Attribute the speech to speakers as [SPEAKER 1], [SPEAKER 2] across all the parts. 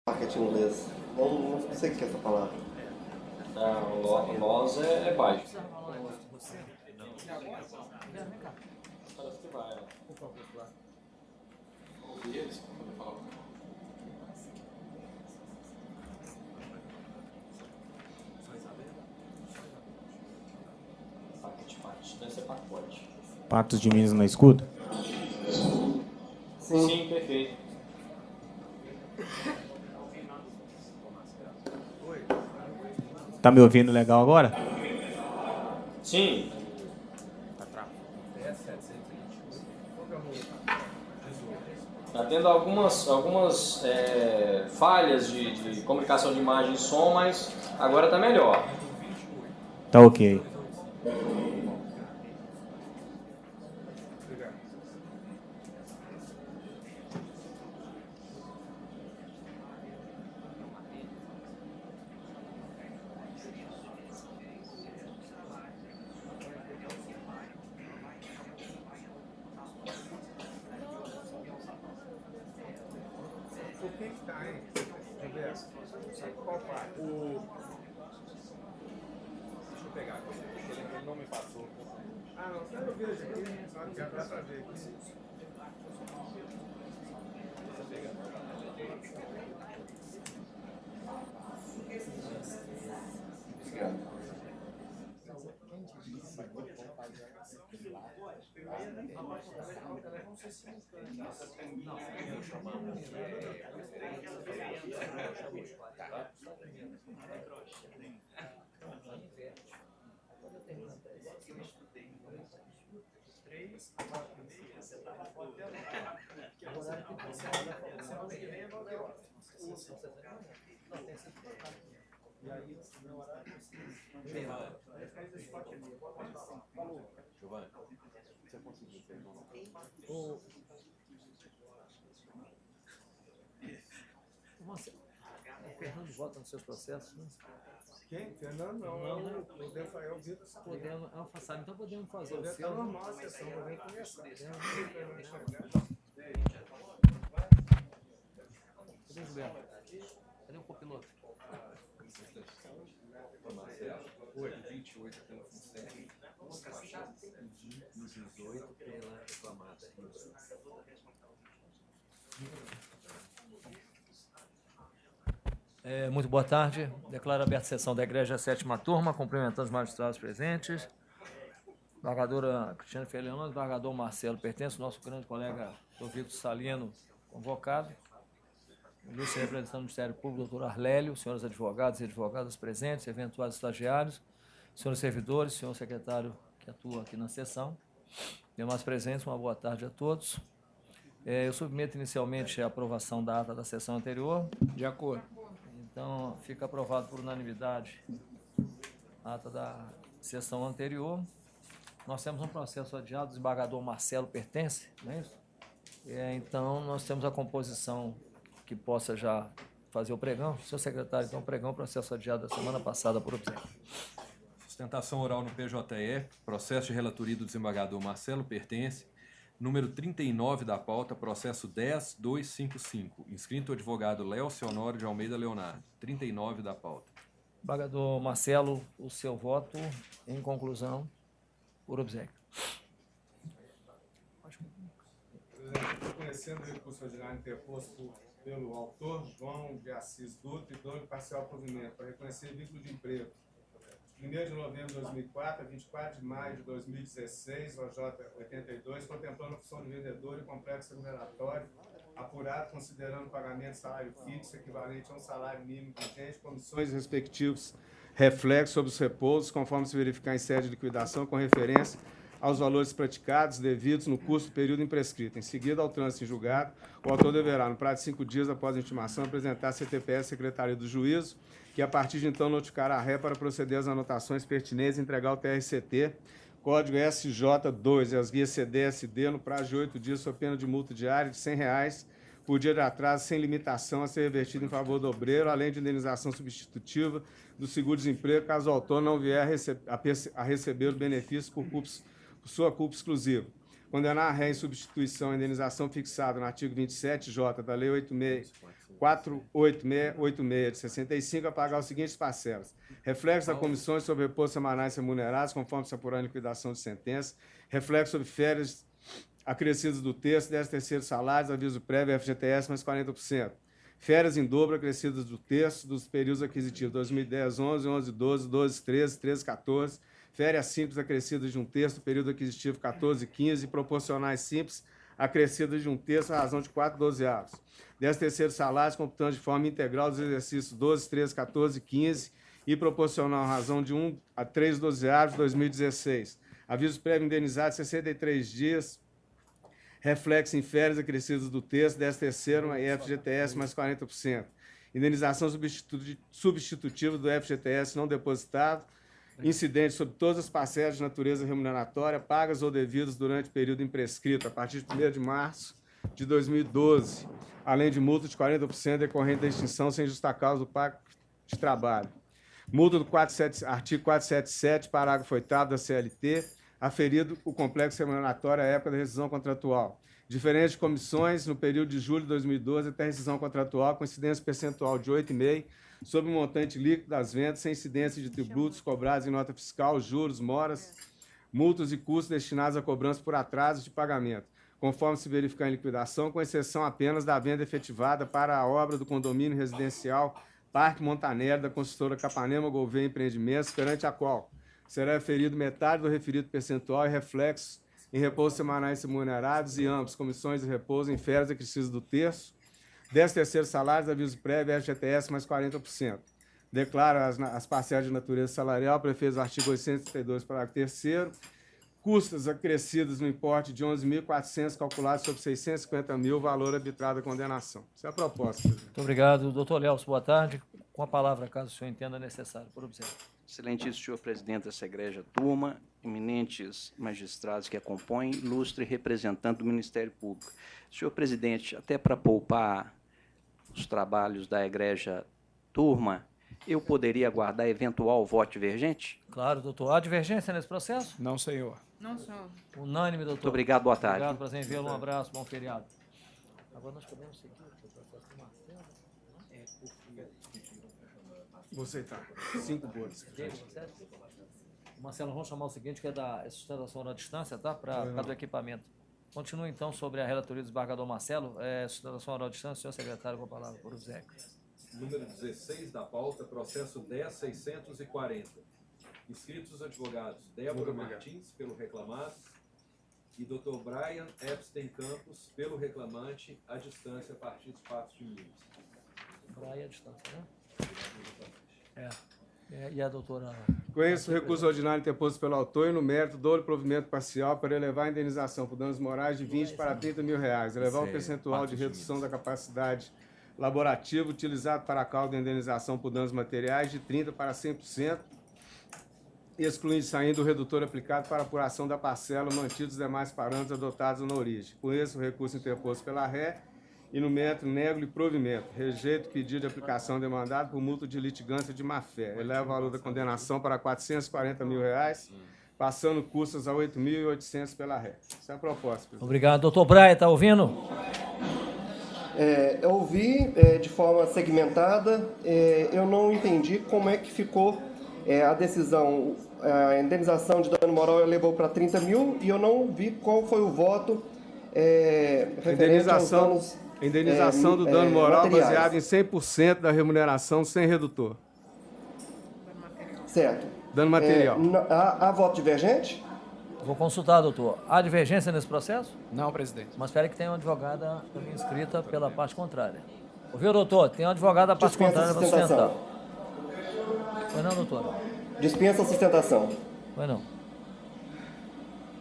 [SPEAKER 1] Packet em inglês. Não sei o que é essa palavra.
[SPEAKER 2] Não, loss é baixo. Parece que vai, ó. Ouvir eles pra poder falar. Packet, deve ser pacote.
[SPEAKER 3] Patos de Minas na escuta?
[SPEAKER 2] Sim, perfeito.
[SPEAKER 3] Tá me ouvindo legal agora?
[SPEAKER 2] Sim. Tá tendo algumas falhas de comunicação de imagem e som, mas agora tá melhor.
[SPEAKER 3] Tá ok.
[SPEAKER 4] O que está aí? Reverso. Qual parte? Deixa eu pegar aqui, porque ele não me passou. Ah, não, eu vejo aqui. Já dá para ver aqui.
[SPEAKER 5] Giovanni, você conseguiu pegar uma
[SPEAKER 6] O Fernando vota nos seus processos, né?
[SPEAKER 4] Quem? Fernando não. O Defael Vitor Sabino.
[SPEAKER 6] Podemos, então podemos fazer o
[SPEAKER 4] Está
[SPEAKER 6] seu.
[SPEAKER 4] normal a sessão, eu venho começar.
[SPEAKER 6] Cadê o Gilberto? Cadê o copiloto?
[SPEAKER 5] Oi, 28 pela FUNSEC, 18 pela reclamada.
[SPEAKER 6] Muito boa tarde. Declaro aberta a sessão da Igreja Sétima Turma, cumprimentando os magistrados presentes. Embargadora Cristiane Feliano, embargador Marcelo Pertence, nosso grande colega Victor Salino, convocado. Ilustre representante do Ministério Público, doutor Arlélio, senhores advogados e advogadas presentes, eventuais estagiários, senhores servidores, senhor secretário que atua aqui na sessão. Demais presentes, uma boa tarde a todos. Eu submeto inicialmente a aprovação da ata da sessão anterior.
[SPEAKER 4] De acordo.
[SPEAKER 6] Então, fica aprovado por unanimidade a ata da sessão anterior. Nós temos um processo adiado, o desembargador Marcelo Pertence, não é isso? Então, nós temos a composição que possa já fazer o pregão. Senhor secretário, então, o pregão, processo adiado da semana passada por obséquio.
[SPEAKER 5] Sustentação oral no PJE, processo de relatoria do desembargador Marcelo Pertence, número 39 da pauta, processo 10255, inscrito o advogado Léo Honório de Almeida Leonardo, 39 da pauta.
[SPEAKER 6] Embargador Marcelo, o seu voto em conclusão por obséquio.
[SPEAKER 4] Reconhecendo o recurso ordinário interposto pelo autor, João de Assis Dutra, e dou-lhe parcial provimento para reconhecer vínculo de emprego. 1º de novembro de 2004 a 24 de maio de 2016, OJ 82, contemplando a função de vendedor e complexo remuneratório, apurado considerando o pagamento de salário fixo equivalente a um salário mínimo vigente, comissões respectivos reflexos sobre os repousos, conforme se verificar em sede de liquidação, com referência aos valores praticados devidos no curso do período imprescrito. Em seguida, ao trânsito em julgado, o autor deverá, no prazo de 5 dias após a intimação, apresentar a CTPS à Secretaria do Juízo, que a partir de então notificará a ré para proceder às anotações pertinentes e entregar ao TRCT, código SJ2 e as guias CDSD no prazo de 8 dias, sob pena de multa diária de R$100 por dia de atraso, sem limitação a ser revertido em favor do obreiro, além de indenização substitutiva do seguro-desemprego, caso o autor não vier a receber o benefício por sua culpa exclusiva. Condenar a ré em substituição à indenização fixada no artigo 27J da Lei 48686 de 65 a pagar os seguintes parcelas. Reflexo da comissões sobre repouso semanais remunerados, conforme se apurar em liquidação de sentença. Reflexo sobre férias acrescidas do terço, 13º salários, aviso prévio, FGTS, mais 40%. Férias em dobro acrescidas do terço dos períodos aquisitivos 2010, 11, 11, 12, 12, 13, 13, 14. Férias simples acrescidas de um terço do período aquisitivo 14 e 15 e proporcionais simples acrescidas de um terço à razão de 4/12. 13º salários computando de forma integral dos exercícios 12, 13, 14 e 15 e proporcional à razão de 1 a 3/12 de 2016. Aviso prévio indenizado 63 dias, reflexo em férias acrescidas do terço, 13º e FGTS mais 40%. Indenização substitutiva do FGTS não depositado, incidentes sobre todas as parcelas de natureza remuneratória, pagas ou devidas durante o período imprescrito, a partir de 1º de março de 2012, além de multa de 40% decorrente da extinção sem justa causa do pacto de trabalho. Multa do artigo 477, parágrafo 8º da CLT, aferido o complexo remuneratório à época da rescisão contratual. Diferente de comissões, no período de julho de 2012 até a rescisão contratual, com incidência percentual de 8,5%, sobre o montante líquido das vendas, sem incidência de tributos cobrados em nota fiscal, juros, moras, multas e custos destinados à cobrança por atraso de pagamento, conforme se verificar em liquidação, com exceção apenas da venda efetivada para a obra do condomínio residencial Parque Montanério, da construtora Capanema Gouveia Empreendimentos, perante a qual será referido metade do referido percentual e reflexos em repousos semanais remunerados e ambos, comissões de repouso em férias acrescidas do terço, 13º salários, aviso prévio, FGTS mais 40%. Declara as parcelas de natureza salarial, prefeitos do artigo 832, parágrafo 3º, custas acrescidas no importe de 11.400, calculados sobre 650 mil, valor arbitrado da condenação. Essa é a proposta, presidente.
[SPEAKER 6] Muito obrigado. Doutor Léo, boa tarde. Com a palavra, caso o senhor entenda necessário. Por observar.
[SPEAKER 7] Excelentíssimo senhor presidente dessa egrégia turma, eminentes magistrados que acompanham, ilustre representante do Ministério Público. Senhor presidente, até para poupar os trabalhos da egrégia turma, eu poderia aguardar eventual voto divergente?
[SPEAKER 6] Claro, doutor. Há divergência nesse processo?
[SPEAKER 3] Não, senhor.
[SPEAKER 8] Não, senhor.
[SPEAKER 6] Unânime, doutor.
[SPEAKER 7] Muito obrigado, boa tarde.
[SPEAKER 6] Obrigado, prazer em vê-lo. Um abraço, bom feriado. Agora nós podemos seguir o processo do Marcelo.
[SPEAKER 4] Vou aceitar. 5 boas.
[SPEAKER 6] Marcelo, vamos chamar o seguinte, que é da sustentação oral à distância, tá? Para do equipamento. Continua, então, sobre a relatoria do desembargador Marcelo. Sustentação oral à distância, senhor secretário, com a palavra, por obséquio.
[SPEAKER 5] Número 16 da pauta, processo 10.640. Inscritos os advogados Débora Martins, pelo reclamado, e Dr. Brian Epstein Campos, pelo reclamante, à distância, a partir dos fatos de Minas.
[SPEAKER 6] Brian, à distância, né? E a doutora...
[SPEAKER 4] Conheço o recurso ordinário interposto pelo autor e, no mérito, dou-lhe provimento parcial para elevar a indenização por danos morais de 20 para 30 mil reais, elevar o percentual de redução da capacidade laborativa utilizado para a causa da indenização por danos materiais de 30% para 100%, excluindo saindo o redutor aplicado para apuração da parcela, mantidos os demais parâmetros adotados na origem. Conheço o recurso interposto pela ré e, no mérito, nego-lhe provimento. Rejeito o pedido de aplicação demandado por multa de litigância de má-fé. Eleva o valor da condenação para 440 mil reais, passando custas a 8.800 pela ré. Essa é a proposta, presidente.
[SPEAKER 6] Obrigado. Doutor Brian, está ouvindo?
[SPEAKER 1] Eu ouvi de forma segmentada, eu não entendi como é que ficou a decisão, a indenização de dano moral levou para 30 mil e eu não vi qual foi o voto referente aos danos
[SPEAKER 4] Indenização do dano moral
[SPEAKER 1] materiais.
[SPEAKER 4] baseado em 100% da remuneração sem redutor.
[SPEAKER 1] Certo.
[SPEAKER 4] Dano material.
[SPEAKER 1] Há voto divergente?
[SPEAKER 6] Vou consultar, doutor. Há divergência nesse processo?
[SPEAKER 3] Não, presidente.
[SPEAKER 6] Mas espera que tem uma advogada também inscrita pela parte contrária. Ouviu, doutor? Tem uma advogada da parte
[SPEAKER 1] Dispensa
[SPEAKER 6] contrária para sustentar.
[SPEAKER 1] sustentação.
[SPEAKER 6] Foi não, doutora?
[SPEAKER 1] Dispensa a sustentação.
[SPEAKER 6] Foi não.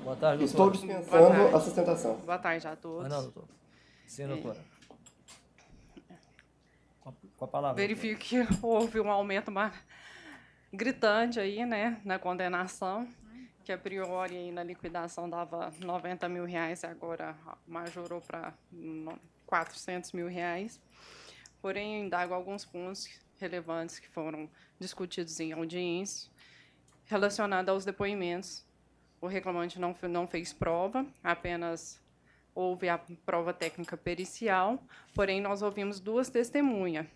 [SPEAKER 6] Boa tarde,
[SPEAKER 1] Estou
[SPEAKER 6] doutora.
[SPEAKER 1] dispensando a sustentação.
[SPEAKER 8] Boa tarde a todos.
[SPEAKER 6] Foi não, doutor. Sim, doutora. Com a palavra.
[SPEAKER 8] Verifico que houve um aumento gritante aí, né, na condenação, que a priori aí na liquidação dava 90 mil reais e agora majorou para 400 mil reais. Porém, eu indago alguns pontos relevantes que foram discutidos em audiência relacionados aos depoimentos o reclamante não fez prova, apenas houve a prova técnica pericial, porém nós ouvimos 2 testemunhas.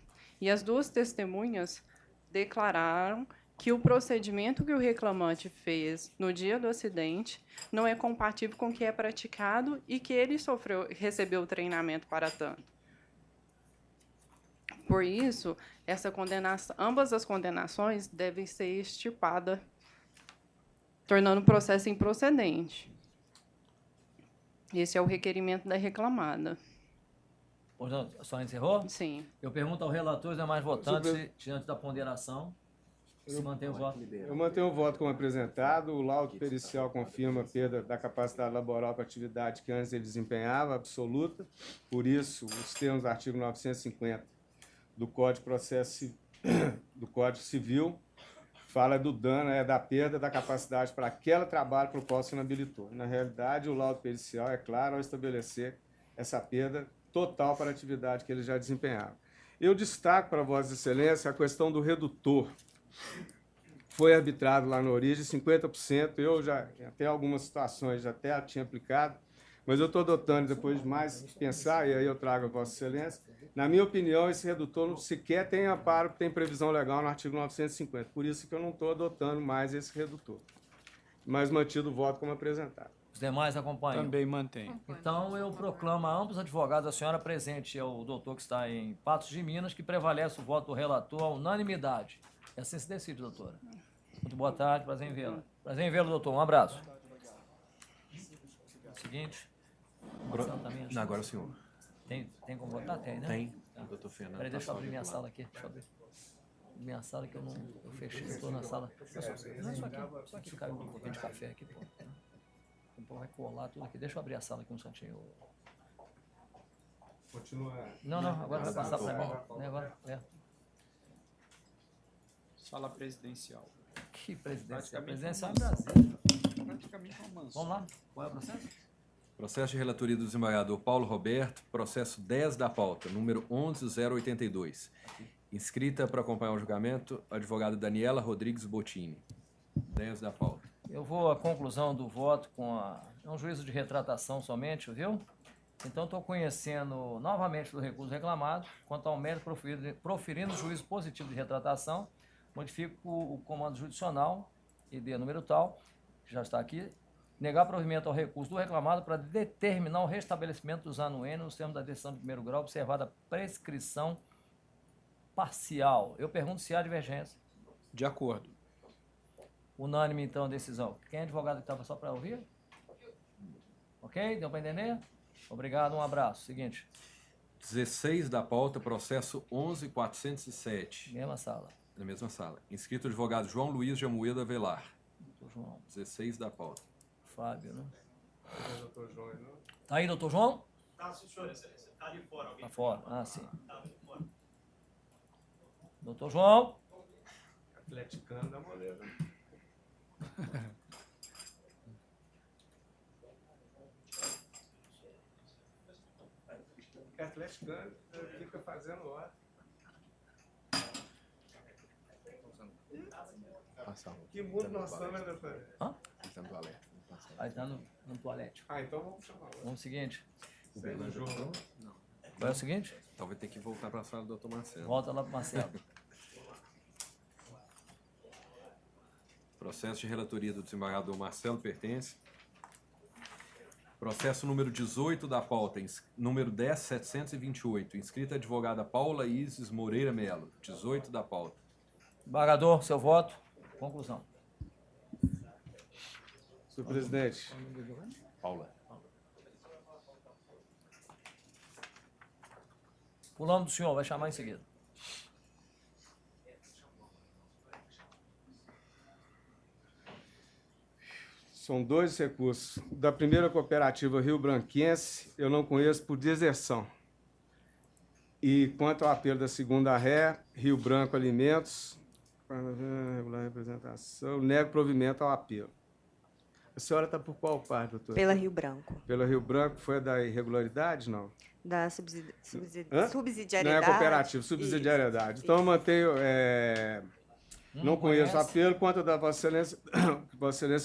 [SPEAKER 8] E as 2 testemunhas declararam que o procedimento que o reclamante fez no dia do acidente não é compatível com o que é praticado e que ele recebeu treinamento para tanto. Por isso, ambas as condenações devem ser extirpadas, tornando o processo improcedente. Esse é o requerimento da reclamada.
[SPEAKER 6] Portanto, a senhora encerrou?
[SPEAKER 8] Sim.
[SPEAKER 6] Eu pergunto ao relator e aos demais votantes, se, diante da ponderação, se mantém o voto.
[SPEAKER 4] Eu mantenho o voto como apresentado. O laudo pericial confirma a perda da capacidade laboral para a atividade que antes ele desempenhava, absoluta. Por isso, os termos do artigo 950 do Código Civil fala do dano, da perda da capacidade para aquele trabalho para o qual se inabilitou. Na realidade, o laudo pericial é claro ao estabelecer essa perda total para a atividade que ele já desempenhava. Eu destaco para Vossa Excelência a questão do redutor. Foi arbitrado lá na origem 50%, eu já, até algumas situações, já até tinha aplicado, mas eu estou adotando, depois de mais pensar, e aí eu trago a Vossa Excelência, na minha opinião, esse redutor não sequer tem amparo, tem previsão legal no artigo 950, por isso que eu não estou adotando mais esse redutor, mas mantido o voto como apresentado.
[SPEAKER 6] Os demais acompanham?
[SPEAKER 9] Também mantém.
[SPEAKER 6] Então, eu proclamo a ambos advogados, a senhora presente é o doutor que está em Patos de Minas, que prevalece o voto do relator à unanimidade. E assim se decide, doutora. Muito boa tarde, prazer em vê-la. Prazer em vê-lo, doutor. Um abraço. Seguinte.
[SPEAKER 5] Não, agora o senhor.
[SPEAKER 6] Tem como votar? Tem, né?
[SPEAKER 5] Tem. O doutor Fernando.
[SPEAKER 6] Peraí, deixa eu abrir minha sala aqui. Deixa eu abrir. Minha sala que eu fechei, eu estou na sala. Não, só aqui caiu um pouquinho de café aqui, pô. O povo vai colar tudo aqui. Deixa eu abrir a sala aqui um instantinho.
[SPEAKER 4] Continua.
[SPEAKER 6] Não, agora vai passar para mim. Agora,
[SPEAKER 9] Sala presidencial.
[SPEAKER 6] Que presidência? A
[SPEAKER 9] Praticamente
[SPEAKER 6] presidência é Brasil.
[SPEAKER 9] Praticamente uma mansão.
[SPEAKER 6] Vamos lá. Qual é o processo?
[SPEAKER 5] Processo de relatoria do desembargador Paulo Roberto, processo 10 da pauta, número 11082. Inscrita para acompanhar o julgamento, a advogada Daniela Rodrigues Bottini. 10 da pauta.
[SPEAKER 6] Eu vou à conclusão do voto com é um juízo de retratação somente, viu? Então, estou conhecendo novamente do recurso reclamado, quanto ao mérito proferindo juízo positivo de retratação, modifico o comando judicial, ID número tal, que já está aqui, negar provimento ao recurso do reclamado para determinar o restabelecimento dos anuênios nos termos da decisão de primeiro grau, observada a prescrição parcial. Eu pergunto se há divergência.
[SPEAKER 9] De acordo.
[SPEAKER 6] Unânime, então, a decisão. Quem é advogado que estava só para ouvir? Ok? Deu para entender? Obrigado, um abraço. Seguinte.
[SPEAKER 5] 16 da pauta, processo 11407.
[SPEAKER 6] Mesma sala.
[SPEAKER 5] Na mesma sala. Inscrito o advogado João Luiz de Amoedo Avelar.
[SPEAKER 6] Doutor João.
[SPEAKER 5] 16 da pauta.
[SPEAKER 6] Fábio, né?
[SPEAKER 4] Doutor João, não?
[SPEAKER 6] Tá aí, doutor João?
[SPEAKER 10] Tá, senhor, excelência. Tá ali fora. Alguém
[SPEAKER 6] Tá fora. Ah, sim.
[SPEAKER 10] tá ali fora.
[SPEAKER 6] Doutor João?
[SPEAKER 4] Atleticano da moleza. Atleticano fica fazendo hora. Que mundo nós estamos, né, doutor?
[SPEAKER 6] Hã? Aí tá no toalete.
[SPEAKER 4] Ah, então vamos chamar outro.
[SPEAKER 6] Vamos ao seguinte.
[SPEAKER 4] Segue o jogo.
[SPEAKER 6] Qual é o seguinte?
[SPEAKER 5] Então vai ter que voltar para a sala do doutor Marcelo.
[SPEAKER 6] Volta lá pro Marcelo.
[SPEAKER 5] Processo de relatoria do desembargador Marcelo pertence. Processo número 18 da pauta, número 10728. Inscrita a advogada Paula Isis Moreira Melo. 18 da pauta.
[SPEAKER 6] Embargador, seu voto. Conclusão.
[SPEAKER 4] Senhor presidente.
[SPEAKER 5] Paula.
[SPEAKER 6] Pulamos do senhor, vai chamar em seguida.
[SPEAKER 4] São 2 recursos. Da primeira cooperativa Rio Branquense, eu não conheço por deserção. E quanto ao apelo da segunda ré, Rio Branco Alimentos, regular representação, nego provimento ao apelo. A senhora está por qual parte, doutor?
[SPEAKER 11] Pela Rio Branco.
[SPEAKER 4] Pela Rio Branco, foi da irregularidade, não?
[SPEAKER 11] Da subsidiariedade.
[SPEAKER 4] Não é cooperativa, subsidiariedade. Então, eu mantenho Não conheço o apelo. Quanto da Vossa Excelência,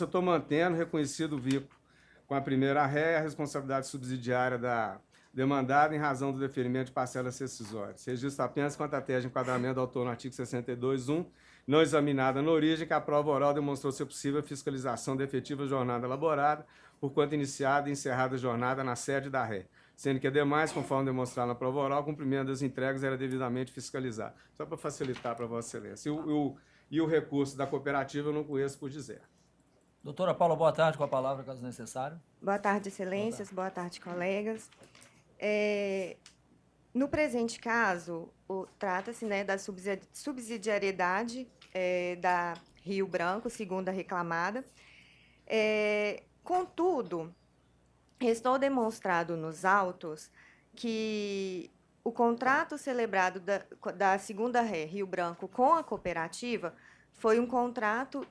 [SPEAKER 4] eu estou mantendo reconhecido o vínculo com a primeira ré e a responsabilidade subsidiária da demandada em razão do deferimento de parcelas rescisórias. Registro apenas quanto à tese de enquadramento do autor no artigo 62.1, não examinada na origem, que a prova oral demonstrou ser possível a fiscalização da efetiva jornada elaborada, por quanto iniciada e encerrada a jornada na sede da ré, sendo que, ademais, conforme demonstrado na prova oral, o cumprimento das entregas era devidamente fiscalizado. Só para facilitar para Vossa Excelência. E o recurso da cooperativa eu não conheço por dizer.
[SPEAKER 6] Doutora Paula, boa tarde, com a palavra, caso necessário.
[SPEAKER 11] Boa tarde, excelências. Boa tarde, colegas. No presente caso, trata-se, né, da subsidiariedade da Rio Branco, segunda reclamada. Contudo, restou demonstrado nos autos que o contrato celebrado da segunda ré Rio Branco com a cooperativa foi um contrato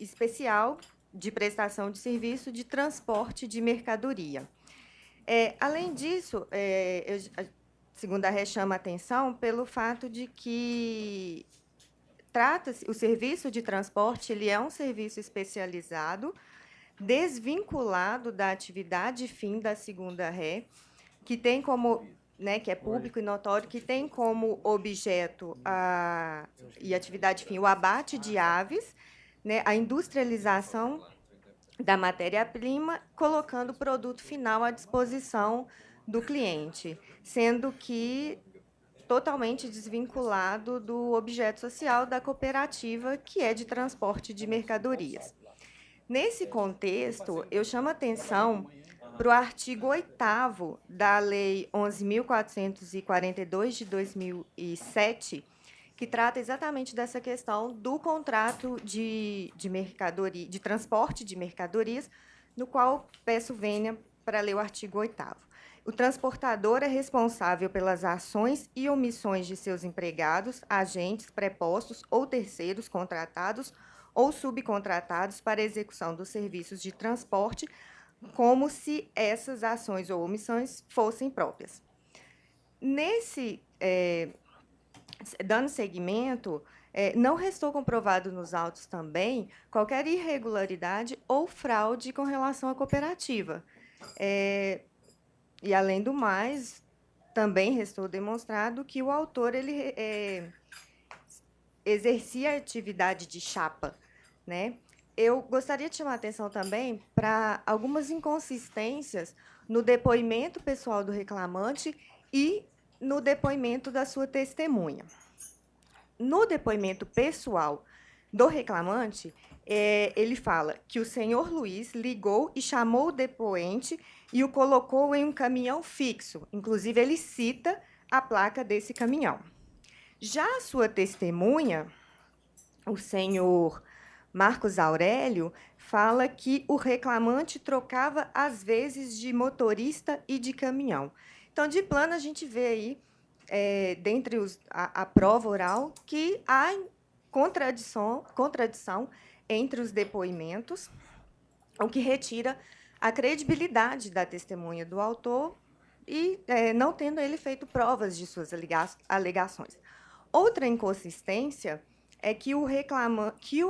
[SPEAKER 11] especial de prestação de serviço de transporte de mercadoria. Além disso, a segunda ré chama a atenção pelo fato de que o serviço de transporte ele é um serviço especializado, desvinculado da atividade fim da segunda ré, que tem como, né, que é público e notório, que tem como objeto e atividade fim o abate de aves, né, a industrialização da matéria-prima, colocando o produto final à disposição do cliente, sendo que totalmente desvinculado do objeto social da cooperativa, que é de transporte de mercadorias. Nesse contexto, eu chamo a atenção para o artigo 8º da Lei 11.442, de 2007, que trata exatamente dessa questão do contrato de mercadoria, de transporte de mercadorias, no qual peço vênia para ler o artigo 8º. O transportador é responsável pelas ações e omissões de seus empregados, agentes, prepostos ou terceiros contratados ou subcontratados para a execução dos serviços de transporte, como se essas ações ou omissões fossem próprias. Dando seguimento, não restou comprovado nos autos também qualquer irregularidade ou fraude com relação à cooperativa. E, além do mais, também restou demonstrado que o autor ele, exercia a atividade de chapa, né? Eu gostaria de chamar a atenção também para algumas inconsistências no depoimento pessoal do reclamante e no depoimento da sua testemunha. No depoimento pessoal do reclamante, ele fala que o senhor Luiz ligou e chamou o depoente e o colocou em um caminhão fixo. Inclusive, ele cita a placa desse caminhão. Já a sua testemunha, o senhor Marcos Aurélio, fala que o reclamante trocava, às vezes, de motorista e de caminhão. Então, de plano, a gente vê aí, dentre a prova oral, que há contradição entre os depoimentos, o que retira a credibilidade da testemunha do autor e não tendo ele feito provas de suas alegações. Outra inconsistência é que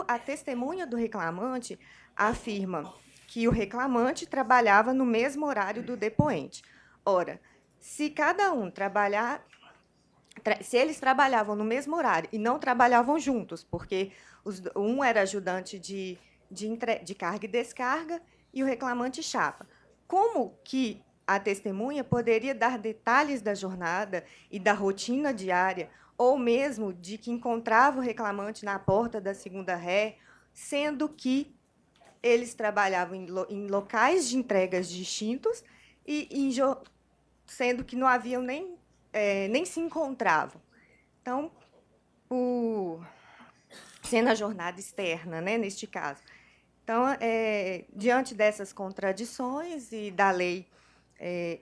[SPEAKER 11] a testemunha do reclamante afirma que o reclamante trabalhava no mesmo horário do depoente. Ora, se cada um se eles trabalhavam no mesmo horário e não trabalhavam juntos, porque um era ajudante de carga e descarga e o reclamante chapa, como que a testemunha poderia dar detalhes da jornada e da rotina diária, ou mesmo de que encontrava o reclamante na porta da segunda ré, sendo que eles trabalhavam em locais de entregas distintos e sendo que não haviam nem se encontravam. Então, sendo a jornada externa, né, neste caso. Então, diante dessas contradições e da lei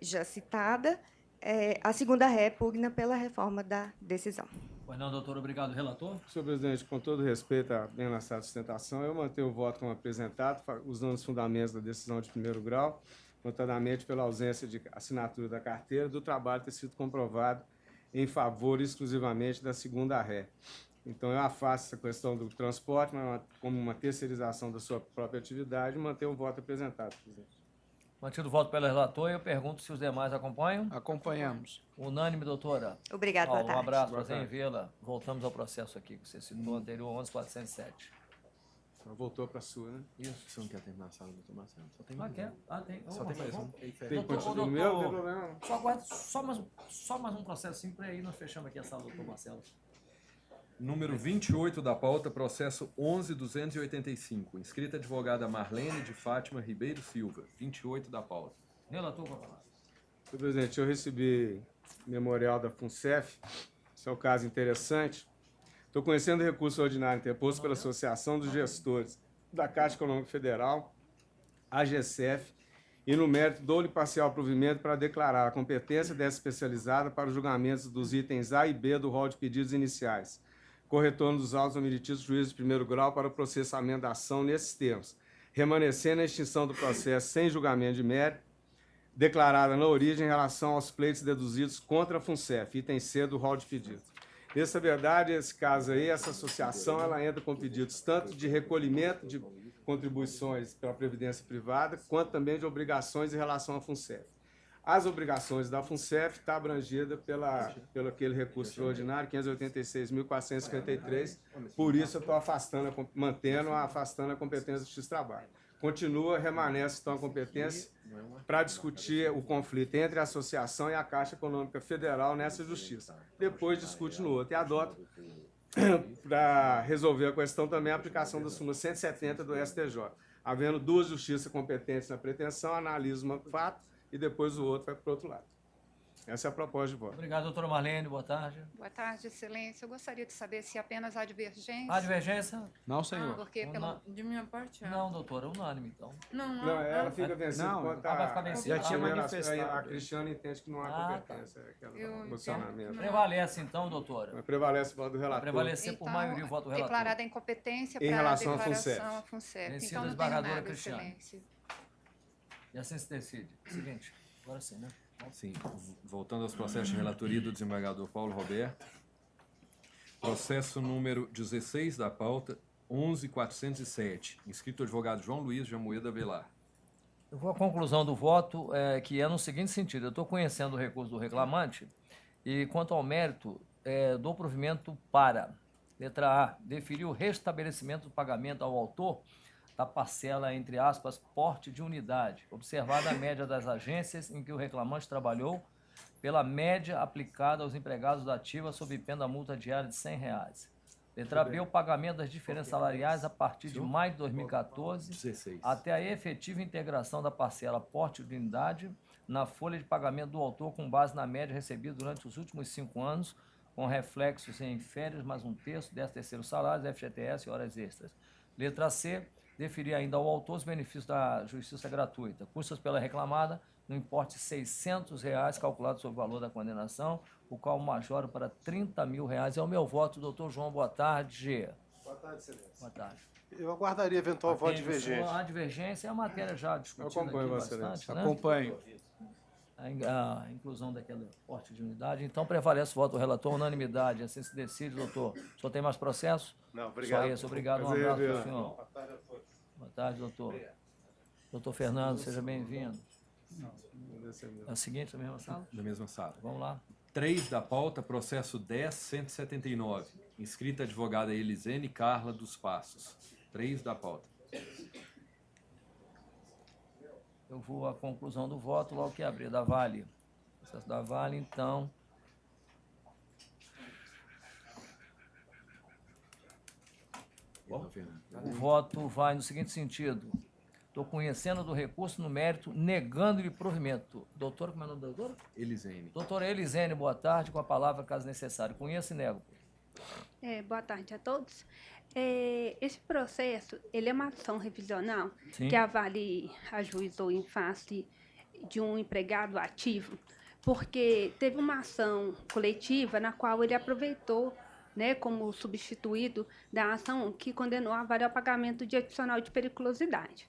[SPEAKER 11] já citada, a segunda ré pugna pela reforma da decisão.
[SPEAKER 6] Pois não, doutor, obrigado. Relator?
[SPEAKER 4] Senhor presidente, com todo respeito à bem lançada sustentação, eu mantenho o voto como apresentado, usando os fundamentos da decisão de primeiro grau, notadamente pela ausência de assinatura da carteira, do trabalho ter sido comprovado em favor exclusivamente da segunda ré. Então, eu afasto essa questão do transporte, mas como uma terceirização da sua própria atividade, manter o voto apresentado, presidente.
[SPEAKER 6] Mantido o voto pelo relator, eu pergunto se os demais acompanham.
[SPEAKER 9] Acompanhamos.
[SPEAKER 6] Unânime, doutora.
[SPEAKER 11] Obrigada, boa
[SPEAKER 6] Um
[SPEAKER 11] tarde.
[SPEAKER 6] abraço,
[SPEAKER 4] Boa
[SPEAKER 6] prazer em
[SPEAKER 4] tarde.
[SPEAKER 6] vê-la. Voltamos ao processo aqui que você citou anterior, 11.407.
[SPEAKER 4] Então, voltou para a sua, né?
[SPEAKER 6] Isso.
[SPEAKER 5] Você não quer terminar a sala, doutor Marcelo? Só tem
[SPEAKER 6] Ah,
[SPEAKER 5] mais
[SPEAKER 6] quer?
[SPEAKER 5] um.
[SPEAKER 6] Ah, tem.
[SPEAKER 5] Só tem mais um.
[SPEAKER 4] Tem
[SPEAKER 6] Doutor,
[SPEAKER 4] continuo
[SPEAKER 6] ô,
[SPEAKER 4] meu, não tem
[SPEAKER 6] doutor,
[SPEAKER 4] problema não.
[SPEAKER 6] Só, aguarda, só mais um processinho para aí nós fechamos aqui a sala, doutor Marcelo.
[SPEAKER 5] Número 28 da pauta, processo 11.285. Inscrita advogada Marlene de Fátima Ribeiro Silva. 28 da pauta.
[SPEAKER 6] Relator, com a palavra.
[SPEAKER 4] Senhor presidente, eu recebi memorial da FUNCEF, esse é um caso interessante. Estou conhecendo o recurso ordinário interposto pela Associação dos Gestores da Caixa Econômica Federal, AGCF, e no mérito dou-lhe parcial provimento para declarar a competência dessa especializada para os julgamentos dos itens A e B do rol de pedidos iniciais, corretorno dos autos omitidos do juízo de primeiro grau para o processamento da ação nesses termos, remanescendo a extinção do processo sem julgamento de mérito, declarada na origem em relação aos pleitos deduzidos contra a FUNCEF, item C do rol de pedidos. Nessa verdade, esse caso aí, essa associação, ela entra com pedidos tanto de recolhimento de contribuições pela Previdência Privada, quanto também de obrigações em relação à FUNCEF. As obrigações da FUNCEF estão abrangidas pelo aquele recurso extraordinário, 586.453, por isso eu estou afastando a competência do Justiça do Trabalho. Continua, remanesce então a competência para discutir o conflito entre a associação e a Caixa Econômica Federal nessa justiça. Depois discute no outro e adota para resolver a questão também a aplicação da súmula 170 do STJ. Havendo duas justiças competentes na pretensão, analisa um fato e depois o outro vai para o outro lado. Essa é a proposta de voto.
[SPEAKER 6] Obrigado, doutora Marlene. Boa tarde.
[SPEAKER 12] Boa tarde, excelência. Eu gostaria de saber se apenas há divergência.
[SPEAKER 6] Há divergência?
[SPEAKER 9] Não, senhor.
[SPEAKER 12] Porque
[SPEAKER 13] De minha parte,
[SPEAKER 6] Não, doutora, unânime, então.
[SPEAKER 4] Não, ela fica vencida
[SPEAKER 9] Não,
[SPEAKER 4] quanto
[SPEAKER 6] vai ficar vencida.
[SPEAKER 9] Já tinha manifestado.
[SPEAKER 4] A Cristiane entende que não há competência, aquele posicionamento.
[SPEAKER 6] Prevalece, então, doutora.
[SPEAKER 4] Mas prevalece o voto do relator.
[SPEAKER 6] Prevalecer por maioria o voto do relator.
[SPEAKER 12] Declarada a incompetência
[SPEAKER 4] Em
[SPEAKER 12] para a
[SPEAKER 4] relação à
[SPEAKER 12] declaração à FUNCEF.
[SPEAKER 6] Vencida
[SPEAKER 12] Então
[SPEAKER 6] a
[SPEAKER 12] não tenho
[SPEAKER 6] esmagadora
[SPEAKER 12] nada,
[SPEAKER 6] Cristiane.
[SPEAKER 12] excelência.
[SPEAKER 6] E assim se decide. Seguinte, agora sim, né?
[SPEAKER 5] Sim, voltando aos processos de relatoria do desembargador Paulo Roberto. Processo número 16 da pauta, 11.407. Inscrito advogado João Luiz de Amoedo Avelar.
[SPEAKER 6] Eu vou à conclusão do voto, que é no seguinte sentido. Eu estou conhecendo o recurso do reclamante e, quanto ao mérito, dou provimento para, letra A, deferir o restabelecimento do pagamento ao autor da parcela, entre aspas, porte de unidade, observada a média das agências em que o reclamante trabalhou, pela média aplicada aos empregados da ativa sob pena da multa diária de R$100. Letra B, o pagamento das diferenças salariais a partir de maio de 2014
[SPEAKER 5] 16.
[SPEAKER 6] até a efetiva integração da parcela porte de unidade na folha de pagamento do autor com base na média recebida durante os últimos 5 anos, com reflexos em férias mais 1/3, 13º salários, FGTS e horas extras. Letra C, deferir ainda ao autor os benefícios da justiça gratuita, custas pela reclamada, no importe de R$600, calculado sobre o valor da condenação, o qual majora para R$30 mil. É o meu voto, doutor João, boa tarde.
[SPEAKER 14] Boa tarde, excelência.
[SPEAKER 6] Boa tarde.
[SPEAKER 14] Eu aguardaria eventual voto divergente.
[SPEAKER 6] A divergência é a matéria já discutida
[SPEAKER 4] acompanho,
[SPEAKER 6] aqui
[SPEAKER 4] excelência.
[SPEAKER 6] bastante, né?
[SPEAKER 9] Acompanho.
[SPEAKER 6] A inclusão daquele porte de unidade. Então, prevalece o voto do relator, unanimidade. Assim se decide, doutor. O senhor tem mais processo?
[SPEAKER 14] Não, obrigado.
[SPEAKER 6] Só isso, obrigado. Um
[SPEAKER 14] Prazer
[SPEAKER 6] abraço para o
[SPEAKER 14] vê-la.
[SPEAKER 6] senhor.
[SPEAKER 14] Boa tarde a todos.
[SPEAKER 6] Boa tarde, doutor. Doutor Fernando, seja bem-vindo. É o seguinte, na mesma sala?
[SPEAKER 5] Da mesma sala.
[SPEAKER 6] Vamos lá.
[SPEAKER 5] 3 da pauta, processo 10.179. Inscrita advogada Elisene Carla dos Passos. 3 da pauta.
[SPEAKER 6] Eu vou à conclusão do voto, logo que abrir da Vale. Processo da Vale, então. O voto vai no seguinte sentido. Estou conhecendo do recurso no mérito, negando-lhe provimento. Doutor, como é o nome da doutora?
[SPEAKER 5] Elisene.
[SPEAKER 6] Doutora Elisene, boa tarde, com a palavra, caso necessário. Conheço e nego.
[SPEAKER 15] Boa tarde a todos. Esse processo, ele é uma ação revisional.
[SPEAKER 6] Sim.
[SPEAKER 15] Que a Vale ajuizou em face de um empregado ativo, porque teve uma ação coletiva na qual ele aproveitou, né, como substituído da ação que condenou a Vale ao pagamento de adicional de periculosidade.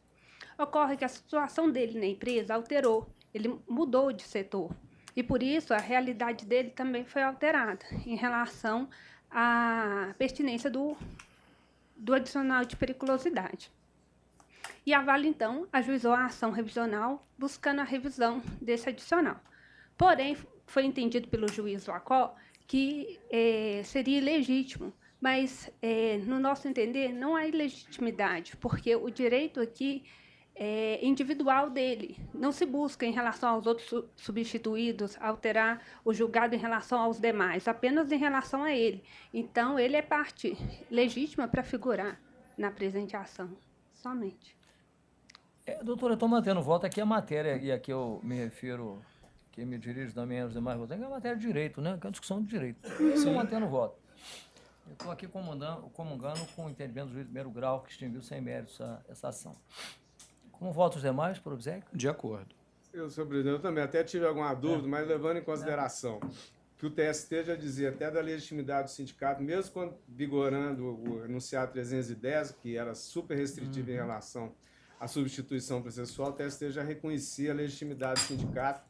[SPEAKER 15] Ocorre que a situação dele na empresa alterou, ele mudou de setor, e por isso a realidade dele também foi alterada em relação a pertinência do adicional de periculosidade. E a Vale, então, ajuizou a ação revisional buscando a revisão desse adicional. Porém, foi entendido pelo juiz Lacó que seria ilegítimo, mas, no nosso entender, não há ilegitimidade, porque o direito aqui é individual dele. Não se busca, em relação aos outros substituídos, alterar o julgado em relação aos demais, apenas em relação a ele. Então, ele é parte legítima para figurar na presente ação, somente.
[SPEAKER 6] Doutora, eu estou mantendo o voto aqui, a matéria, e aqui eu me refiro, que me dirijo também aos demais votantes, é a matéria de direito, né? Que é uma discussão de direito. Estou mantendo o voto. Eu estou aqui comungando com o entendimento do juiz de primeiro grau, que extinguiu sem mérito essa ação. Como votam os demais, por obséquio?
[SPEAKER 9] De acordo.
[SPEAKER 4] Senhor presidente, eu também até tive alguma dúvida, mas levando em consideração que o TST já dizia até da legitimidade do sindicato, mesmo quando vigorando o enunciado 310, que era super restritivo em relação à substituição processual, o TST já reconhecia a legitimidade do sindicato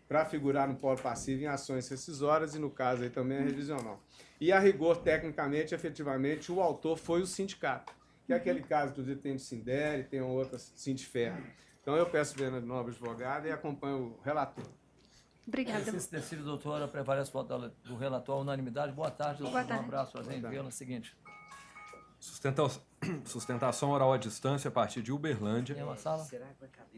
[SPEAKER 4] para figurar no polo passivo em ações rescisórias e, no caso, aí também é revisional. E, a rigor, tecnicamente, efetivamente, o autor foi o sindicato, que é aquele caso, inclusive, tem o Sindere, tem outra Sindiferro. Então, eu peço pena de nobre advogado e acompanho o relator.
[SPEAKER 15] Obrigada.
[SPEAKER 6] Se decide, doutora, prevalece o voto do relator à unanimidade. Boa tarde, doutor. Um abraço, prazer em vê-la. Seguinte.
[SPEAKER 5] Sustentação oral à distância a partir de Uberlândia.
[SPEAKER 6] Tem uma sala?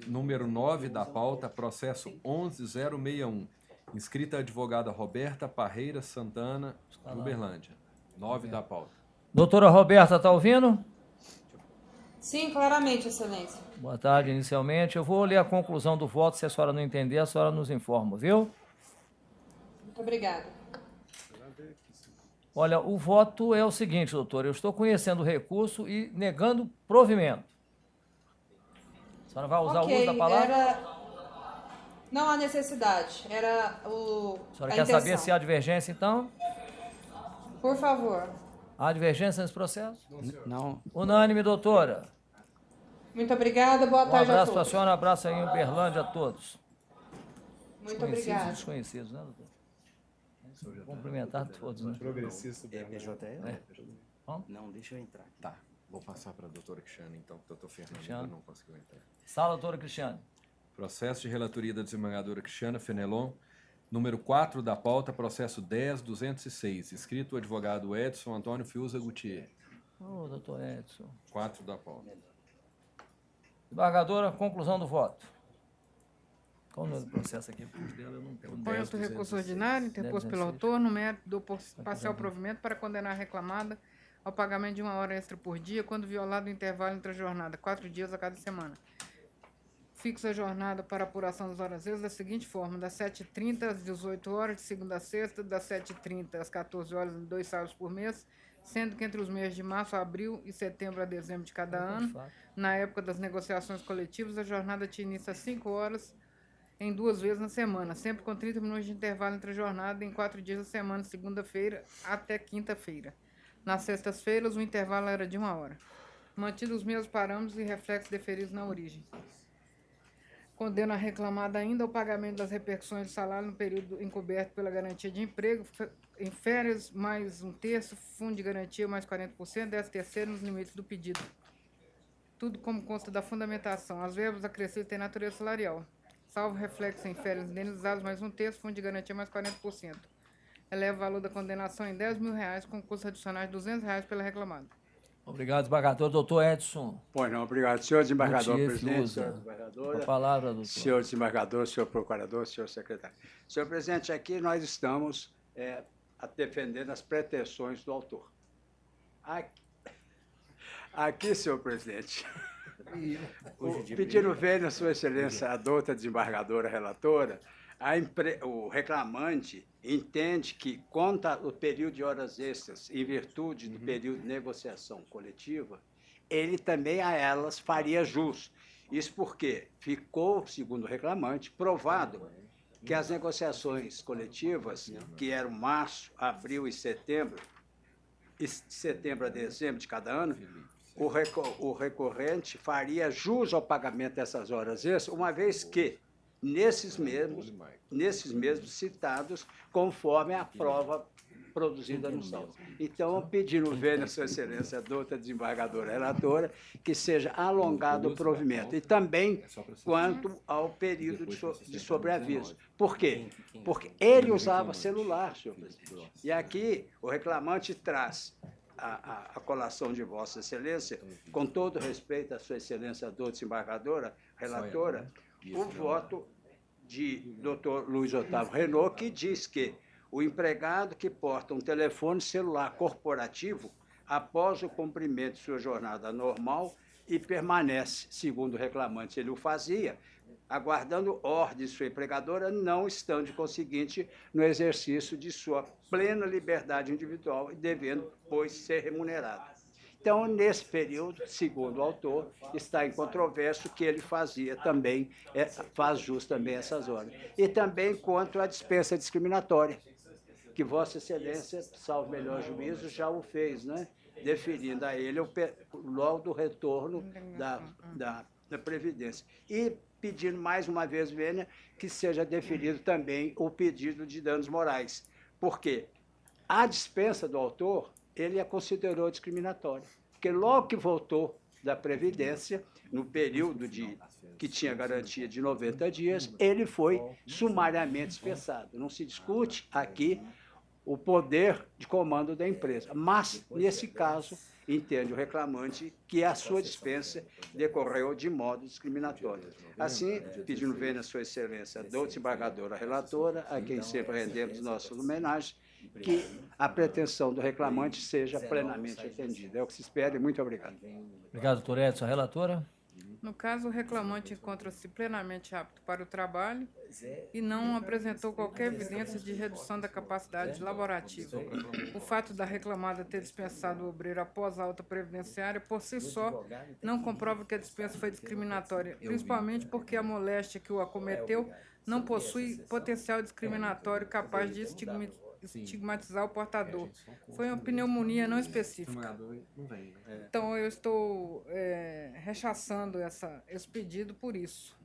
[SPEAKER 5] Número 9 da pauta, processo 11061. Inscrita a advogada Roberta Parreira Santana, Uberlândia. 9 da pauta.
[SPEAKER 6] Doutora Roberta, está ouvindo?
[SPEAKER 13] Sim, claramente, excelência.
[SPEAKER 6] Boa tarde, inicialmente. Eu vou ler a conclusão do voto. Se a senhora não entender, a senhora nos informa, viu?
[SPEAKER 13] Muito obrigada.
[SPEAKER 6] Olha, o voto é o seguinte, doutor. Eu estou conhecendo o recurso e negando provimento. A senhora vai usar o uso da palavra?
[SPEAKER 13] Não há necessidade. Era o.
[SPEAKER 6] A senhora quer saber se há divergência, então?
[SPEAKER 13] Por favor.
[SPEAKER 6] Há divergência nesse processo?
[SPEAKER 9] Não.
[SPEAKER 6] Unânime, doutora.
[SPEAKER 13] Muito obrigada. Boa tarde a todos.
[SPEAKER 6] Um abraço para a senhora, um abraço aí em Uberlândia a todos.
[SPEAKER 13] Muito obrigada.
[SPEAKER 6] Desconhecidos, né, doutor? Cumprimentar todos, né?
[SPEAKER 4] Progressista.
[SPEAKER 16] Não, deixa eu entrar.
[SPEAKER 5] Tá, vou passar para a doutora Cristiane, então, que o doutor Fernando não conseguiu entrar.
[SPEAKER 6] Sala, doutora Cristiane.
[SPEAKER 5] Processo de relatoria da desembargadora Cristiana Fenelon, número 4 da pauta, processo 10.206, escrito o advogado Edson Antônio Fiuza Gutierrez.
[SPEAKER 6] Ô, doutor Edson.
[SPEAKER 5] 4 da pauta.
[SPEAKER 6] Desembargadora, conclusão do voto. Qual o nome do processo aqui? Eu não tenho.
[SPEAKER 17] Conheço o recurso ordinário, interposto pelo autor, no mérito do parcial provimento para condenar a reclamada ao pagamento de 1 hora extra por dia, quando violado o intervalo entre a jornada, 4 dias a cada semana. Fixa a jornada para apuração das horas extras da seguinte forma: das 7h30 às 18 horas, de segunda a sexta, das 7h30 às 14 horas, 2 sábados por mês, sendo que entre os meses de março, abril e setembro a dezembro de cada ano, na época das negociações coletivas, a jornada tinha início às 5 horas, em 2 vezes na semana, sempre com 30 minutos de intervalo entre a jornada em 4 dias da semana, segunda-feira até quinta-feira. Nas sextas-feiras, o intervalo era de 1 hora. Mantidos os mesmos parâmetros e reflexos deferidos na origem. Condena a reclamada ainda ao pagamento das repercussões de salário no período encoberto pela garantia de emprego, em férias mais 1/3, fundo de garantia mais 40%, 10º nos limites do pedido. Tudo como consta da fundamentação. As verbas acrescidas têm natureza salarial. Salvo reflexo em férias indenizadas mais 1/3, fundo de garantia mais 40%. Eleva o valor da condenação em R$10.000, com custos adicionais de R$200 pela reclamada.
[SPEAKER 6] Obrigado, desembargador. Doutor Edson.
[SPEAKER 18] Pois não, obrigado. Senhor desembargador,
[SPEAKER 6] Gutierrez
[SPEAKER 18] presidente,
[SPEAKER 6] Fiuza.
[SPEAKER 18] senhor desembargadora.
[SPEAKER 6] A palavra, doutor.
[SPEAKER 18] Senhor desembargador, senhor procurador, senhor secretário. Senhor presidente, aqui nós estamos defendendo as pretensões do autor. Aqui, senhor presidente, pedindo vênia a sua excelência, a douta desembargadora relatora, o reclamante entende que, conta o período de horas extras, em virtude do período de negociação coletiva, ele também a elas faria jus. Isso porque ficou, segundo o reclamante, provado que as negociações coletivas, que eram março, abril e setembro a dezembro de cada ano, o recorrente faria jus ao pagamento dessas horas extras, uma vez que nesses mesmos citados, conforme a prova produzida no saldo. Então, pedindo vênia, Sua Excelência, a douta desembargadora relatora, que seja alongado o provimento. E também quanto ao período de sobreaviso. Por quê? Porque ele usava celular, senhor presidente. E aqui o reclamante traz a colação de Vossa Excelência, com todo respeito à Sua Excelência, a douta desembargadora relatora, o voto de Dr. Luiz Otávio Renault, que diz que o empregado que porta um telefone celular corporativo, após o cumprimento de sua jornada normal, e permanece, segundo o reclamante, ele o fazia, aguardando ordem de sua empregadora, não estando, de conseguinte, no exercício de sua plena liberdade individual e devendo, pois, ser remunerado. Então, nesse período, segundo o autor, está em controvérsia que ele fazia também, faz jus também essas ordens. E também quanto à dispensa discriminatória, que Vossa Excelência, salvo melhor juízo, já o fez, né? Deferindo a ele logo do retorno da Previdência. E pedindo mais uma vez, vênia, que seja deferido também o pedido de danos morais. Por quê? A dispensa do autor, ele a considerou discriminatória. Porque logo que voltou da Previdência, no período que tinha garantia de 90 dias, ele foi sumariamente dispensado. Não se discute aqui o poder de comando da empresa. Mas, nesse caso, entende o reclamante que a sua dispensa decorreu de modo discriminatório. Assim, pedindo vênia a Sua Excelência, a douta desembargadora relatora, a quem sempre rendemos nossas homenagens, que a pretensão do reclamante seja plenamente atendida. É o que se espera e muito obrigado.
[SPEAKER 6] Obrigado, doutor Edson. A relatora?
[SPEAKER 17] No caso, o reclamante encontra-se plenamente apto para o trabalho e não apresentou qualquer evidência de redução da capacidade laborativa. O fato da reclamada ter dispensado o obreiro após a alta previdenciária, por si só, não comprova que a dispensa foi discriminatória, principalmente porque a moléstia que o acometeu não possui potencial discriminatório capaz de estigmatizar o portador. Foi uma pneumonia não específica. Então, eu estou rechaçando esse pedido por isso.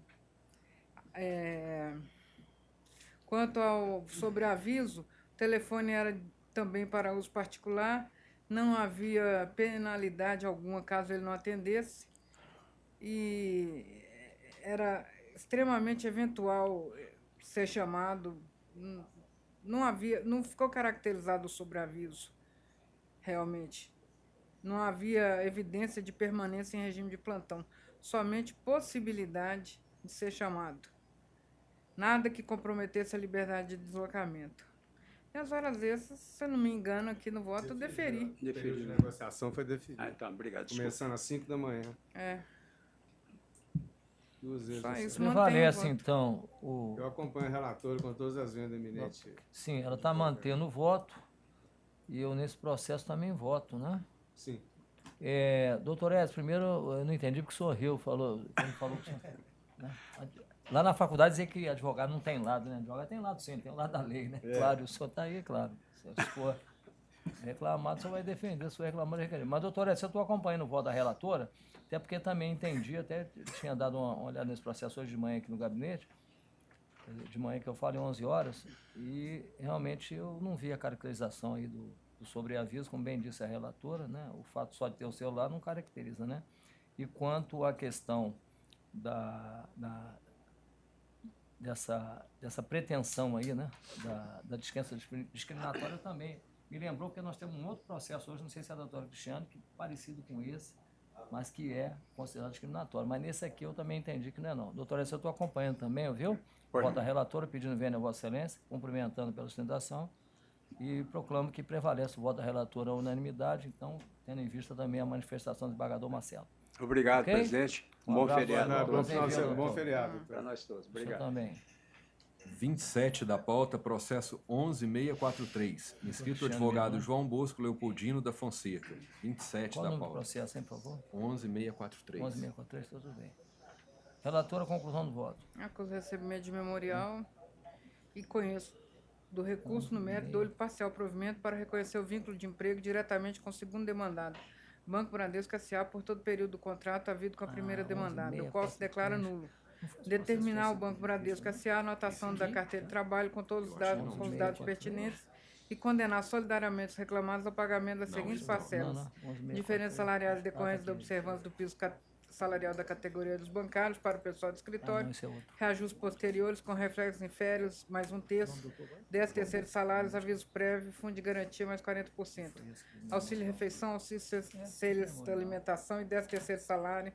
[SPEAKER 17] Quanto ao sobreaviso, o telefone era também para uso particular, não havia penalidade alguma caso ele não atendesse, e era extremamente eventual ser chamado. Não ficou caracterizado o sobreaviso, realmente. Não havia evidência de permanência em regime de plantão, somente possibilidade de ser chamado. Nada que comprometesse a liberdade de deslocamento. E as horas extras, se eu não me engano, aqui no voto, eu deferi.
[SPEAKER 4] Deferi. A negociação foi deferida.
[SPEAKER 18] Então, obrigado.
[SPEAKER 4] Começando às 5 da manhã. Duas vezes.
[SPEAKER 6] Só isso prevalece, então,
[SPEAKER 4] Eu acompanho o relator com todas as vendas eminentes.
[SPEAKER 6] Sim, ela está mantendo o voto e eu, nesse processo, também voto, né?
[SPEAKER 4] Sim.
[SPEAKER 6] Doutor Edson, primeiro, eu não entendi porque o senhor riu, falou que tinha... Né? Lá na faculdade dizia que advogado não tem lado, né? Advogado tem lado sim, tem o lado da lei, né? Claro, o senhor está aí, claro. Se for reclamado, o senhor vai defender, se for reclamado, requerer. Mas, doutor Edson, eu estou acompanhando o voto da relatora, até porque também entendi, até tinha dado uma olhada nesse processo hoje de manhã aqui no gabinete, de manhã que eu falo em 11 horas, e realmente eu não vi a caracterização aí do sobreaviso, como bem disse a relatora, né? O fato só de ter o celular não caracteriza, né? E quanto à questão dessa pretensão aí, né? Da dispensa discriminatória também me lembrou que nós temos um outro processo hoje, não sei se é a doutora Cristiane, que é parecido com esse, mas que é considerado discriminatório. Mas nesse aqui eu também entendi que não é não. Doutora, eu estou acompanhando também, viu? Voto a relatora, pedindo vênia a Vossa Excelência, cumprimentando pela sustentação, e proclamo que prevalece o voto da relatora à unanimidade, então, tendo em vista também a manifestação do desembargador Marcelo.
[SPEAKER 18] Obrigado, presidente. Bom feriado.
[SPEAKER 4] Bom feriado.
[SPEAKER 18] Para nós todos. Obrigado.
[SPEAKER 6] Também.
[SPEAKER 5] 27 da pauta, processo 11643. Inscrito o advogado João Bosco Leopoldino da Fonseca. 27
[SPEAKER 6] Qual
[SPEAKER 5] da
[SPEAKER 6] o número
[SPEAKER 5] pauta.
[SPEAKER 6] do processo, hein, por favor?
[SPEAKER 5] 11643.
[SPEAKER 6] 11643, tudo bem. Relatora, conclusão do voto.
[SPEAKER 17] Acuso recebimento de memorial e conheço do recurso no mérito do parcial provimento para reconhecer o vínculo de emprego diretamente com o segundo demandado, Banco Bradesco S.A., por todo o período do contrato havido com a primeira demandada, o qual se declara nulo. Determinar ao Banco Bradesco S.A. a anotação da carteira de trabalho com todos os dados pertinentes e condenar solidariamente os reclamados ao pagamento das seguintes parcelas: diferenças salariais decorrentes da observância do piso salarial da categoria dos bancários para o pessoal do escritório, reajustes posteriores com reflexos em férias, mais 1/3, 13º salários, aviso prévio, fundo de garantia, mais 40%, auxílio-refeição, auxílio sexta alimentação e 13º salário,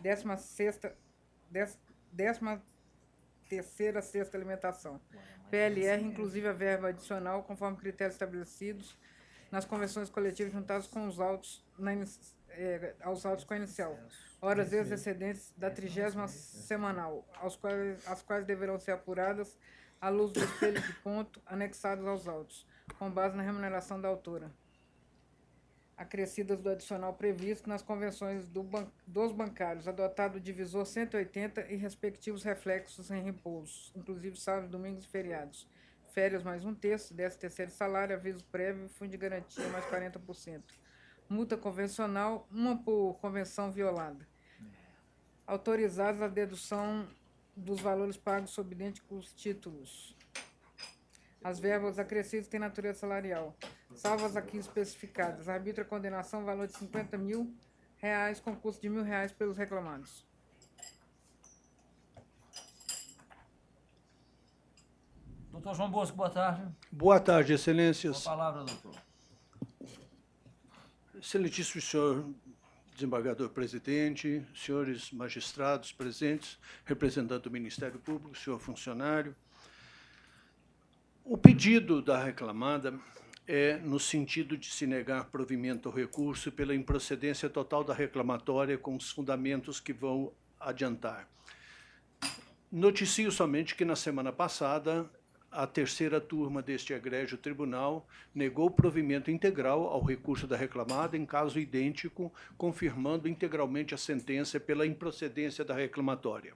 [SPEAKER 17] 13ª sexta alimentação, PLR, inclusive a verba adicional, conforme critérios estabelecidos nas convenções coletivas juntadas com os autos, aos autos com a inicial, horas extras excedentes da 30ª semanal, as quais deverão ser apuradas à luz do espelho de ponto anexados aos autos, com base na remuneração da autora, acrescidas do adicional previsto nas convenções dos bancários, adotado o divisor 180 e respectivos reflexos em repousos, inclusive sábados, domingos e feriados, férias mais 1/3, 13º salário, aviso prévio, fundo de garantia mais 40%, multa convencional, uma por convenção violada, autorizados a dedução dos valores pagos sob idênticos títulos. As verbas acrescidas têm natureza salarial, salvo as aqui especificadas. Arbitra a condenação, valor de R$50.000, com custo de R$1.000 pelos reclamados.
[SPEAKER 6] Doutor João Bosco, boa tarde.
[SPEAKER 16] Boa tarde, excelências.
[SPEAKER 6] Com a palavra, doutor.
[SPEAKER 16] Excelentíssimo senhor desembargador presidente, senhores magistrados presentes, representante do Ministério Público, senhor funcionário. O pedido da reclamada é no sentido de se negar provimento ao recurso pela improcedência total da reclamatória com os fundamentos que vou adiantar. Noticio somente que na semana passada a terceira turma deste egrégio tribunal negou provimento integral ao recurso da reclamada em caso idêntico, confirmando integralmente a sentença pela improcedência da reclamatória.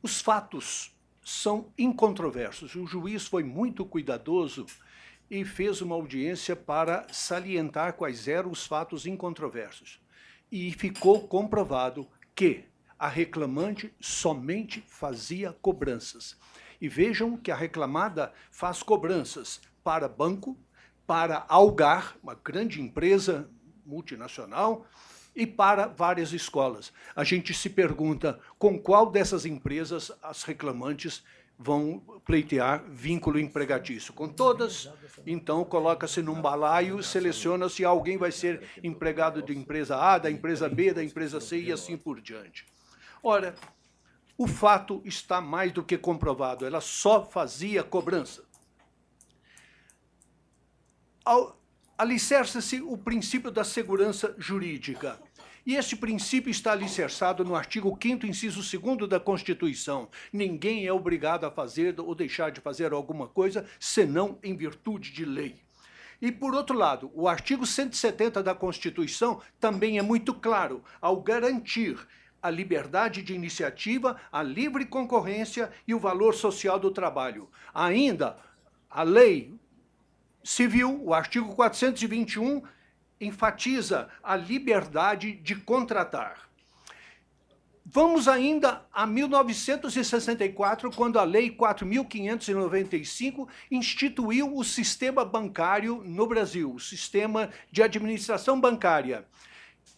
[SPEAKER 16] Os fatos são incontroversos. O juiz foi muito cuidadoso e fez uma audiência para salientar quais eram os fatos incontroversos. E ficou comprovado que a reclamante somente fazia cobranças. E vejam que a reclamada faz cobranças para banco, para Algar, uma grande empresa multinacional, e para várias escolas. A gente se pergunta com qual dessas empresas as reclamantes vão pleitear vínculo empregatício. Com todas, então coloca-se num balaio, seleciona se alguém vai ser empregado de empresa A, da empresa B, da empresa C e assim por diante. Ora, o fato está mais do que comprovado, ela só fazia cobrança. Alicerça-se o princípio da segurança jurídica. E esse princípio está alicerçado no artigo 5º, inciso 2º da Constituição. Ninguém é obrigado a fazer ou deixar de fazer alguma coisa, senão em virtude de lei. E, por outro lado, o artigo 170 da Constituição também é muito claro ao garantir a liberdade de iniciativa, a livre concorrência e o valor social do trabalho. Ainda, a lei civil, o artigo 421, enfatiza a liberdade de contratar. Vamos ainda a 1964, quando a Lei 4.595 instituiu o sistema bancário no Brasil, o sistema de administração bancária,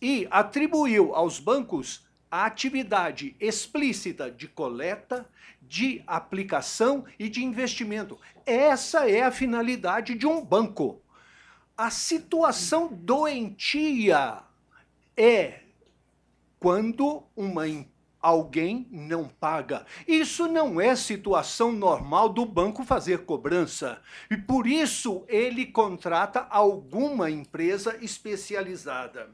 [SPEAKER 16] e atribuiu aos bancos a atividade explícita de coleta, de aplicação e de investimento. Essa é a finalidade de um banco. A situação doentia é quando alguém não paga. Isso não é situação normal do banco fazer cobrança. E por isso ele contrata alguma empresa especializada.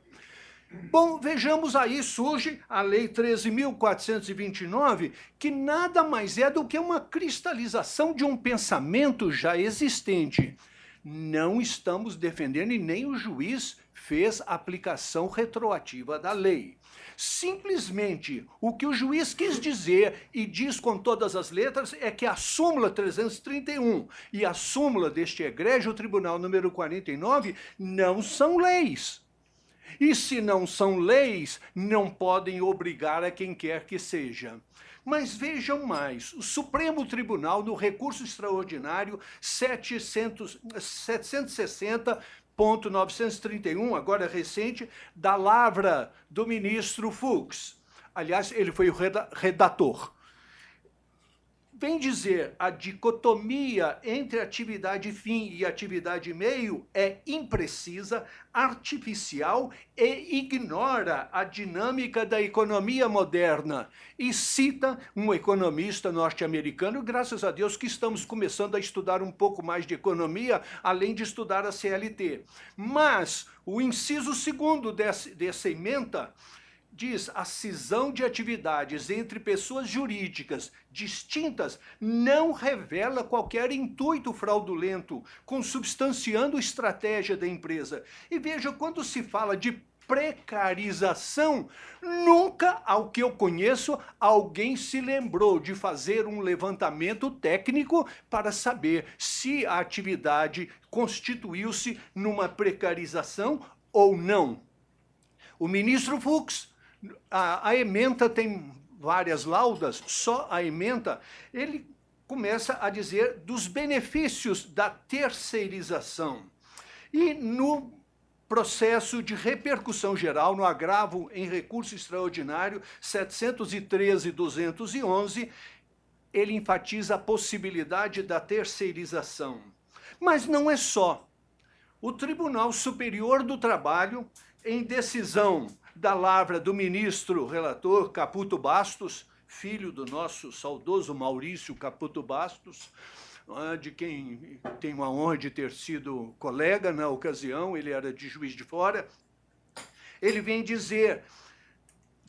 [SPEAKER 16] Bom, vejamos aí, surge a Lei 13.429, que nada mais é do que uma cristalização de um pensamento já existente. Não estamos defendendo e nem o juiz fez aplicação retroativa da lei. Simplesmente, o que o juiz quis dizer e diz com todas as letras é que a súmula 331 e a súmula deste egrégio tribunal número 49 não são leis. E se não são leis, não podem obrigar a quem quer que seja. Mas vejam mais, o Supremo Tribunal, no recurso extraordinário 760.931, agora recente, da lavra do ministro Fux. Aliás, ele foi o redator. Vem dizer, a dicotomia entre atividade fim e atividade meio é imprecisa, artificial e ignora a dinâmica da economia moderna. E cita um economista norte-americano, graças a Deus que estamos começando a estudar um pouco mais de economia, além de estudar a CLT. Mas o inciso 2º dessa ementa diz: a cisão de atividades entre pessoas jurídicas distintas não revela qualquer intuito fraudulento, consubstanciando estratégia da empresa. E veja, quando se fala de precarização, nunca, ao que eu conheço, alguém se lembrou de fazer um levantamento técnico para saber se a atividade constituiu-se numa precarização ou não. O ministro Fux, a ementa tem várias laudas, só a ementa, ele começa a dizer dos benefícios da terceirização. E no processo de repercussão geral, no agravo em recurso extraordinário 713.211, ele enfatiza a possibilidade da terceirização. Mas não é só. O Tribunal Superior do Trabalho, em decisão da lavra do ministro relator Caputo Bastos, filho do nosso saudoso Maurício Caputo Bastos, de quem tenho a honra de ter sido colega na ocasião, ele era de Juiz de Fora, ele vem dizer: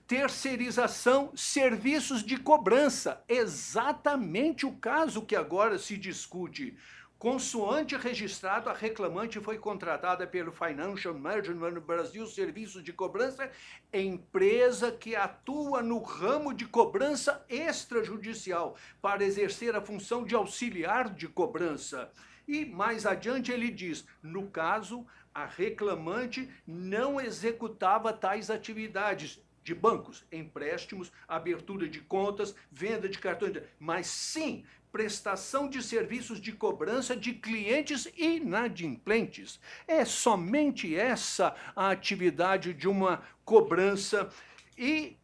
[SPEAKER 16] terceirização, serviços de cobrança, exatamente o caso que agora se discute. Consoante registrado, a reclamante foi contratada pelo Financial Management no Brasil, serviços de cobrança, empresa que atua no ramo de cobrança extrajudicial, para exercer a função de auxiliar de cobrança. E mais adiante ele diz: no caso, a reclamante não executava tais atividades de bancos, empréstimos, abertura de contas, venda de cartões, mas sim prestação de serviços de cobrança de clientes inadimplentes. É somente essa a atividade de uma cobrança. E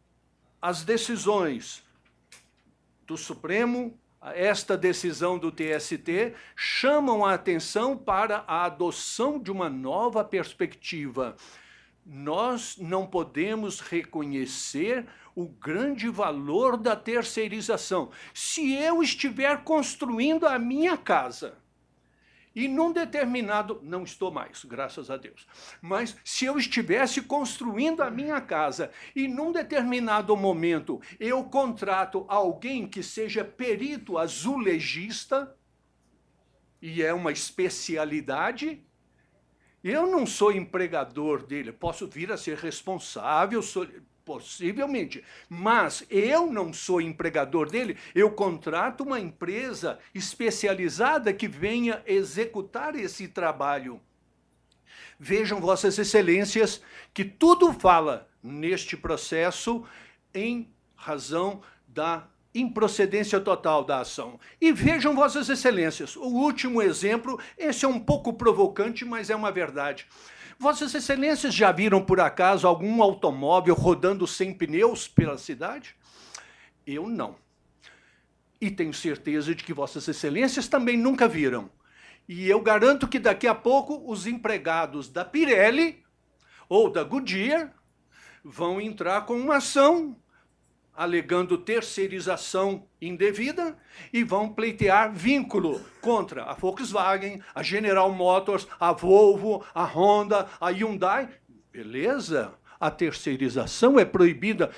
[SPEAKER 16] as decisões do Supremo, esta decisão do TST, chamam a atenção para a adoção de uma nova perspectiva. Nós não podemos reconhecer o grande valor da terceirização. Se eu estiver construindo a minha casa, e num determinado... Não estou mais, graças a Deus. Mas se eu estivesse construindo a minha casa, e num determinado momento eu contrato alguém que seja perito azulejista, e é uma especialidade, eu não sou empregador dele, posso vir a ser responsável, possivelmente, mas eu não sou empregador dele, eu contrato uma empresa especializada que venha executar esse trabalho. Vejam, Vossas Excelências, que tudo fala neste processo em razão da improcedência total da ação. E vejam, Vossas Excelências, o último exemplo, esse é um pouco provocante, mas é uma verdade. Vossas Excelências já viram, por acaso, algum automóvel rodando sem pneus pela cidade? Eu não. E tenho certeza de que Vossas Excelências também nunca viram. E eu garanto que daqui a pouco os empregados da Pirelli ou da Goodyear vão entrar com uma ação alegando terceirização indevida e vão pleitear vínculo contra a Volkswagen, a General Motors, a Volvo, a Honda, a Hyundai. Beleza? A terceirização é proibida.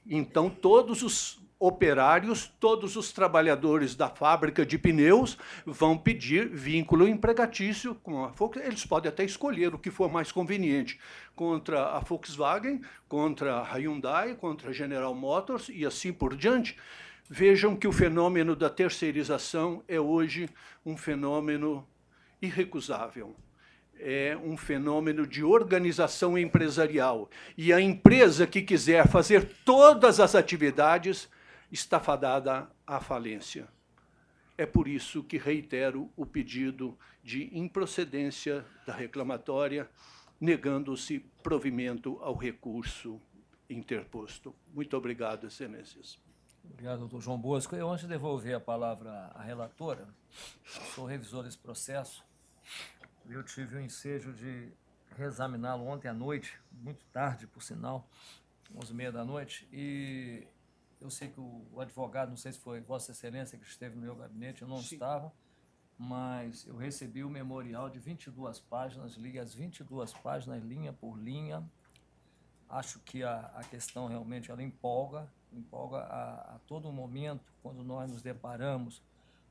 [SPEAKER 16] Então, todos os operários, todos os trabalhadores da fábrica de pneus vão pedir vínculo empregatício com a Volkswagen. Eles podem até escolher o que for mais conveniente, contra a Volkswagen, contra a Hyundai, contra a General Motors e assim por diante. Vejam que o fenômeno da terceirização é hoje um fenômeno irrecusável. é um fenômeno de organização empresarial. E a empresa que quiser fazer todas as atividades está fadada à falência. É por isso que reitero o pedido de improcedência da reclamatória, negando-se provimento ao recurso interposto. Muito obrigado, excelências.
[SPEAKER 6] Obrigado, doutor João Bosco. Eu, antes de devolver a palavra à relatora, sou revisor desse processo. Eu tive o ensejo de reexaminá-lo ontem à noite, muito tarde, por sinal, 11h30 da noite, e eu sei que o advogado, não sei se foi Vossa Excelência que esteve no meu gabinete, eu não estava, mas eu recebi o memorial de 22 páginas, li as 22 páginas, linha por linha. Acho que a questão realmente ela empolga a todo momento, quando nós nos deparamos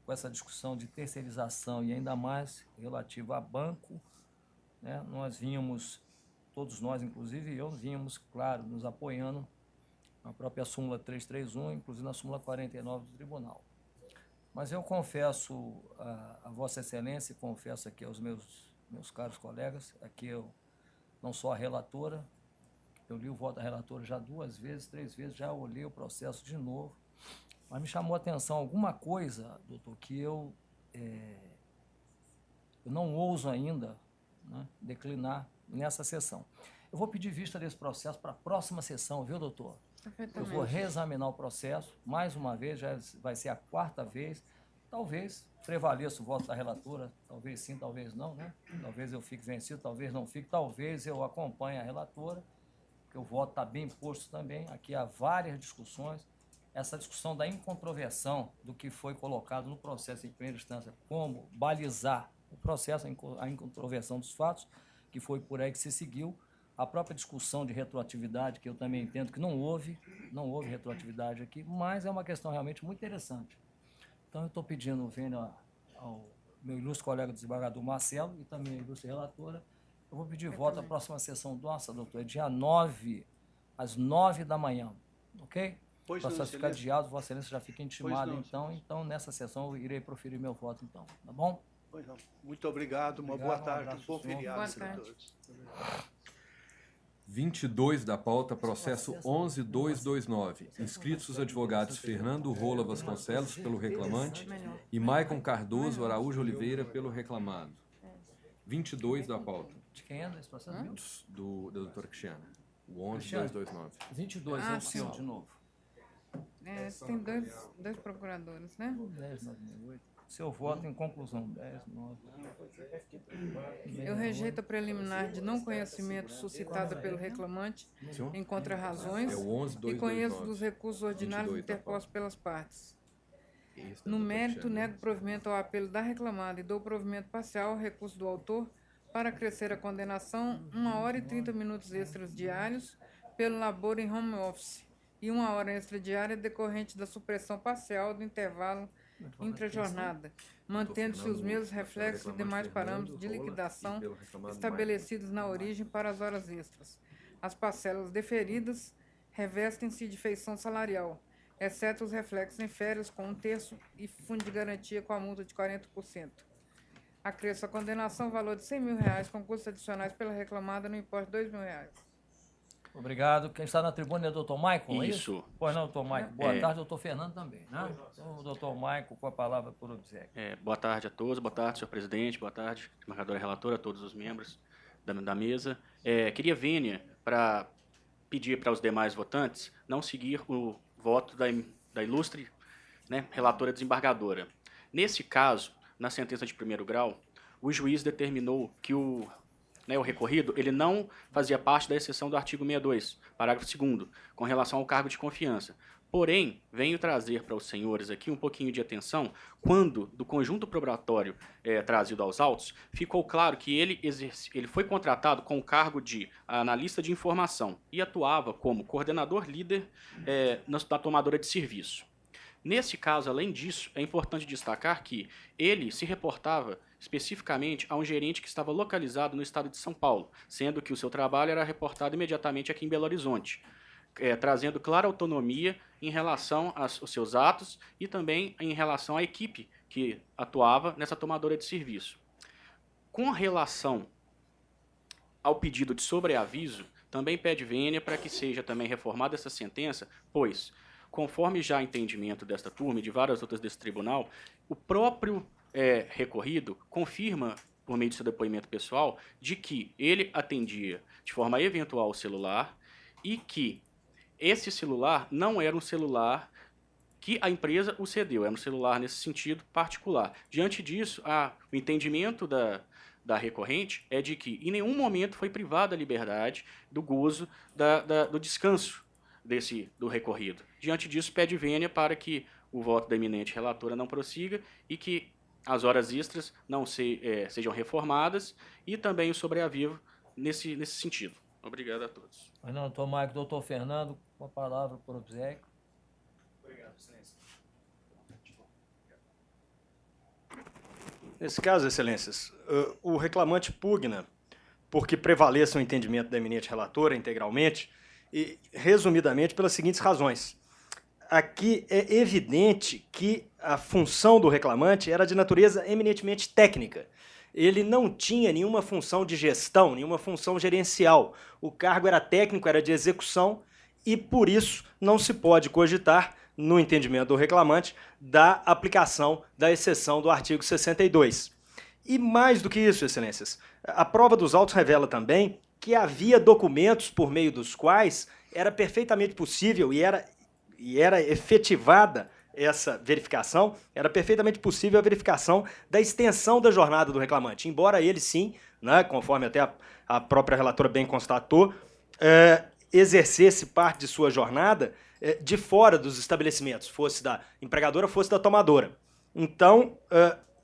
[SPEAKER 6] com essa discussão de terceirização e ainda mais relativa a banco, né? Nós vínhamos, todos nós, inclusive eu, vínhamos, claro, nos apoiando na própria súmula 331, inclusive na súmula 49 do tribunal. Mas eu confesso a Vossa Excelência, confesso aqui aos meus caros colegas, aqui eu não sou a relatora, eu li o voto da relatora já 2 vezes, 3 vezes, já olhei o processo de novo, mas me chamou a atenção alguma coisa, doutor, que eu não ouso ainda, né, declinar nessa sessão. Eu vou pedir vista desse processo para a próxima sessão, viu, doutor? Eu vou reexaminar o processo, mais uma vez, já vai ser a 4ª vez, talvez prevaleça o voto da relatora, talvez sim, talvez não, né? Talvez eu fique vencido, talvez não fique, talvez eu acompanhe a relatora, porque o voto está bem posto também, aqui há várias discussões, essa discussão da incontroversão do que foi colocado no processo em primeira instância, como balizar o processo, a incontroversão dos fatos, que foi por aí que se seguiu, a própria discussão de retroatividade, que eu também entendo que não houve retroatividade aqui, mas é uma questão realmente muito interessante. Então, eu estou pedindo, vendo ao meu ilustre colega desembargador Marcelo e também a ilustre relatora, eu vou pedir voto à próxima sessão. Nossa, doutor, é dia 9, às 9 da manhã, ok? O processo fica adiado, Vossa Excelência já fica intimado, então nessa sessão eu irei proferir meu voto, então, tá bom?
[SPEAKER 16] Pois não. Muito obrigado, uma boa tarde, um bom feriado para todos.
[SPEAKER 5] 22 da pauta, processo 11.229. Inscritos os advogados Fernando Rola Vasconcelos, pelo reclamante, e Maicon Cardoso Araújo Oliveira, pelo reclamado. 22 da pauta.
[SPEAKER 6] De quem é esse processo?
[SPEAKER 5] Da doutora Cristiana. O 11.229.
[SPEAKER 6] 22 é o seu, de novo.
[SPEAKER 17] Tem dois procuradores, né?
[SPEAKER 6] 10, 9, 8. Seu voto em conclusão, 10, 9.
[SPEAKER 17] Eu rejeito a preliminar de não conhecimento suscitada pelo reclamante em contra-razões e conheço dos recursos ordinários interpostos pelas partes. No mérito, nego provimento ao apelo da reclamada e dou provimento parcial ao recurso do autor para acrescer a condenação 1h e 30 minutos extras diários pelo labor em home office e 1 hora extra diária decorrente da supressão parcial do intervalo intrajornada, mantendo-se os mesmos reflexos e demais parâmetros de liquidação estabelecidos na origem para as horas extras. As parcelas deferidas revestem-se de feição salarial, exceto os reflexos em férias com 1/3 e fundo de garantia com a multa de 40%. Acresço a condenação valor de R$100.000 com custos adicionais pela reclamada no importe de R$2.000.
[SPEAKER 6] Obrigado. Quem está na tribuna é o doutor Maicon, é
[SPEAKER 19] isso?
[SPEAKER 6] Isso? Pois não, doutor Maicon. Boa tarde, doutor Fernando também, né? Então, o doutor Maicon com a palavra por obséquio.
[SPEAKER 19] Boa tarde a todos, boa tarde, senhor presidente, boa tarde, desembargadora relatora, a todos os membros da mesa. Queria, Vênia, para pedir para os demais votantes não seguir o voto da ilustre, né, relatora desembargadora. Nesse caso, na sentença de primeiro grau, o juiz determinou que o recorrido ele não fazia parte da exceção do artigo 62, parágrafo 2º, com relação ao cargo de confiança. Porém, venho trazer para os senhores aqui um pouquinho de atenção quando, do conjunto probatório trazido aos autos, ficou claro que ele foi contratado com o cargo de analista de informação e atuava como coordenador líder da tomadora de serviço. Nesse caso, além disso, é importante destacar que ele se reportava especificamente a um gerente que estava localizado no estado de São Paulo, sendo que o seu trabalho era reportado imediatamente aqui em Belo Horizonte, trazendo clara autonomia em relação aos seus atos e também em relação à equipe que atuava nessa tomadora de serviço. Com relação ao pedido de sobreaviso, também pede vênia para que seja também reformada essa sentença, pois, conforme já entendimento desta turma e de várias outras desse tribunal, o próprio recorrido confirma, por meio de seu depoimento pessoal, de que ele atendia de forma eventual o celular e que esse celular não era um celular que a empresa o cedeu, era um celular nesse sentido particular. Diante disso, o entendimento da recorrente é de que em nenhum momento foi privada a liberdade do gozo do descanso do recorrido. Diante disso, pede vênia para que o voto da eminente relatora não prossiga e que as horas extras não sejam reformadas e também o sobreaviso nesse sentido. Obrigado a todos.
[SPEAKER 6] Fernando Maico, doutor Fernando, com a palavra por obséquio.
[SPEAKER 10] Obrigado, excelência.
[SPEAKER 20] Nesse caso, excelências, o reclamante pugna porque prevaleça o entendimento da eminente relatora integralmente e, resumidamente, pelas seguintes razões. Aqui é evidente que a função do reclamante era de natureza eminentemente técnica. Ele não tinha nenhuma função de gestão, nenhuma função gerencial. O cargo era técnico, era de execução e, por isso, não se pode cogitar, no entendimento do reclamante, da aplicação da exceção do artigo 62. E mais do que isso, excelências, a prova dos autos revela também que havia documentos por meio dos quais era perfeitamente possível e era efetivada essa verificação, era perfeitamente possível a verificação da extensão da jornada do reclamante, embora ele sim, né, conforme até a própria relatora bem constatou, exercesse parte de sua jornada de fora dos estabelecimentos, fosse da empregadora, fosse da tomadora. Então,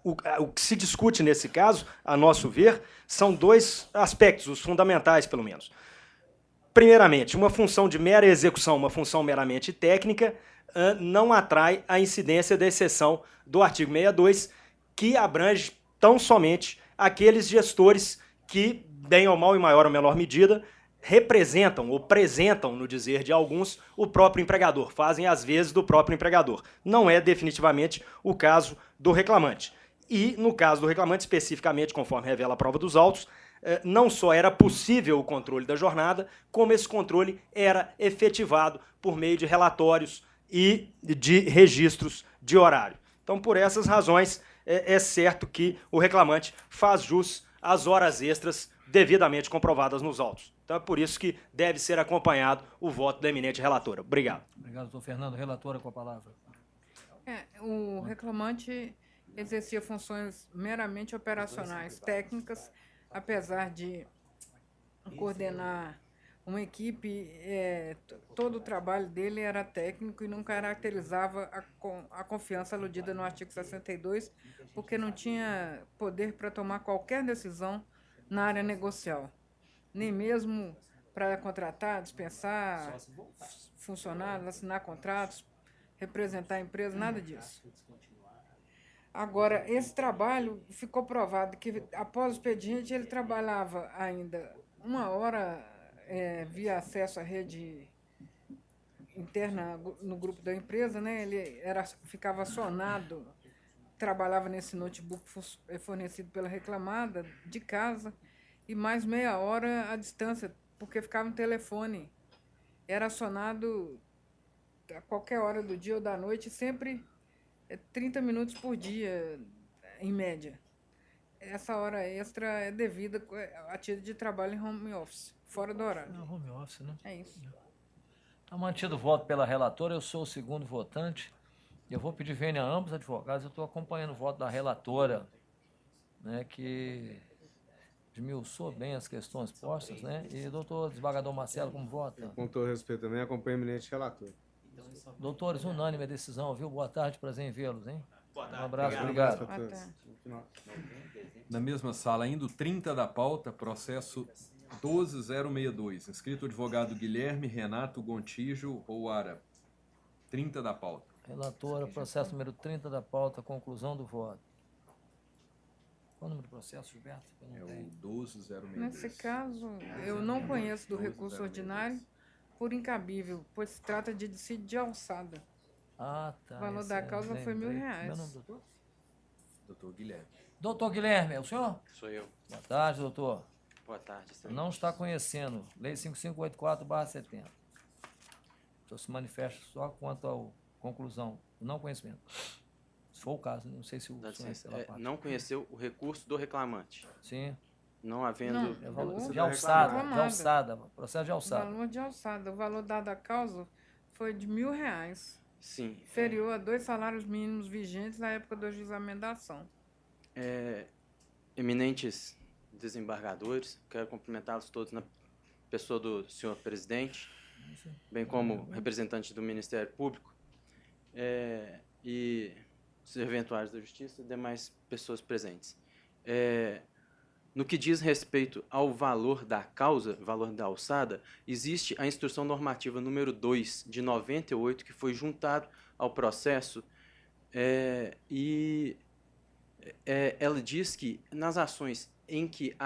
[SPEAKER 20] o que se discute nesse caso, a nosso ver, são dois aspectos, os fundamentais, pelo menos. Primeiramente, uma função de mera execução, uma função meramente técnica, não atrai a incidência da exceção do artigo 62, que abrange tão somente aqueles gestores que, bem ou mal, em maior ou menor medida, representam ou presentam, no dizer de alguns, o próprio empregador, fazem as vezes do próprio empregador. Não é definitivamente o caso do reclamante. E, no caso do reclamante, especificamente, conforme revela a prova dos autos, não só era possível o controle da jornada, como esse controle era efetivado por meio de relatórios e de registros de horário. Então, por essas razões, é certo que o reclamante faz jus às horas extras devidamente comprovadas nos autos. Então, é por isso que deve ser acompanhado o voto da eminente relatora. Obrigado.
[SPEAKER 6] Obrigado, doutor Fernando. Relatora com a palavra.
[SPEAKER 17] O reclamante exercia funções meramente operacionais, técnicas, apesar de coordenar uma equipe, todo o trabalho dele era técnico e não caracterizava a confiança aludida no artigo 62, porque não tinha poder para tomar qualquer decisão na área negocial, nem mesmo para contratar, dispensar funcionários, assinar contratos, representar a empresa, nada disso. Agora, esse trabalho ficou provado que, após o expediente, ele trabalhava ainda 1 hora via acesso à rede interna no grupo da empresa, né? Ele ficava acionado, trabalhava nesse notebook fornecido pela reclamada, de casa, e mais meia hora à distância, porque ficava no telefone. Era acionado a qualquer hora do dia ou da noite, sempre 30 minutos por dia, em média. Essa hora extra é devida a título de trabalho em home office, fora do horário.
[SPEAKER 6] Não, home office, né?
[SPEAKER 17] É isso.
[SPEAKER 6] Está mantido o voto pela relatora, eu sou o segundo votante. Eu vou pedir vênia a ambos advogados, eu estou acompanhando o voto da relatora, né, que esmiuçou bem as questões postas, né? E doutor desembargador Marcelo, como vota?
[SPEAKER 4] Com todo respeito também, acompanho o eminente relator.
[SPEAKER 6] Doutores, unânime a decisão, viu? Boa tarde, prazer em vê-los, hein?
[SPEAKER 19] Boa tarde.
[SPEAKER 6] Um abraço,
[SPEAKER 4] Obrigado.
[SPEAKER 6] obrigado.
[SPEAKER 5] Na mesma sala, ainda o 30 da pauta, processo 12062, inscrito advogado Guilherme Renato Gontijo Ouara. 30 da pauta.
[SPEAKER 6] Relatora, processo número 30 da pauta, conclusão do voto. Qual o número do processo, Gilberto?
[SPEAKER 5] É o 12062.
[SPEAKER 17] Nesse caso, eu não conheço do recurso ordinário por incabível, pois se trata de dissídio de alçada.
[SPEAKER 6] Ah, tá.
[SPEAKER 17] O valor da causa foi R$1.000.
[SPEAKER 6] Meu nome, doutor?
[SPEAKER 5] Doutor Guilherme.
[SPEAKER 6] Doutor Guilherme, é o senhor?
[SPEAKER 7] Sou eu.
[SPEAKER 6] Boa tarde, doutor.
[SPEAKER 10] Boa tarde, excelência.
[SPEAKER 6] Não está conhecendo. Lei 5584/70. Então se manifesta só quanto à conclusão, não conhecimento. Se for o caso, não sei se o
[SPEAKER 10] Dá
[SPEAKER 6] senhor
[SPEAKER 10] licença.
[SPEAKER 6] pela parte.
[SPEAKER 10] Não conheceu o recurso do reclamante.
[SPEAKER 6] Sim.
[SPEAKER 10] Não havendo...
[SPEAKER 6] De alçada. Processo de
[SPEAKER 17] O
[SPEAKER 6] alçada.
[SPEAKER 17] valor de alçada. O valor dado à causa foi de R$1.000.
[SPEAKER 10] Sim.
[SPEAKER 17] Inferior a 2 salários mínimos vigentes na época do ajuizamento da ação.
[SPEAKER 10] Eminentes desembargadores, quero cumprimentá-los todos na pessoa do senhor presidente, bem como representante do Ministério Público, e os serventuários da Justiça e demais pessoas presentes. No que diz respeito ao valor da causa, valor da alçada, existe a Instrução Normativa número 2, de 98, que foi juntado ao processo, e ela diz que nas ações em que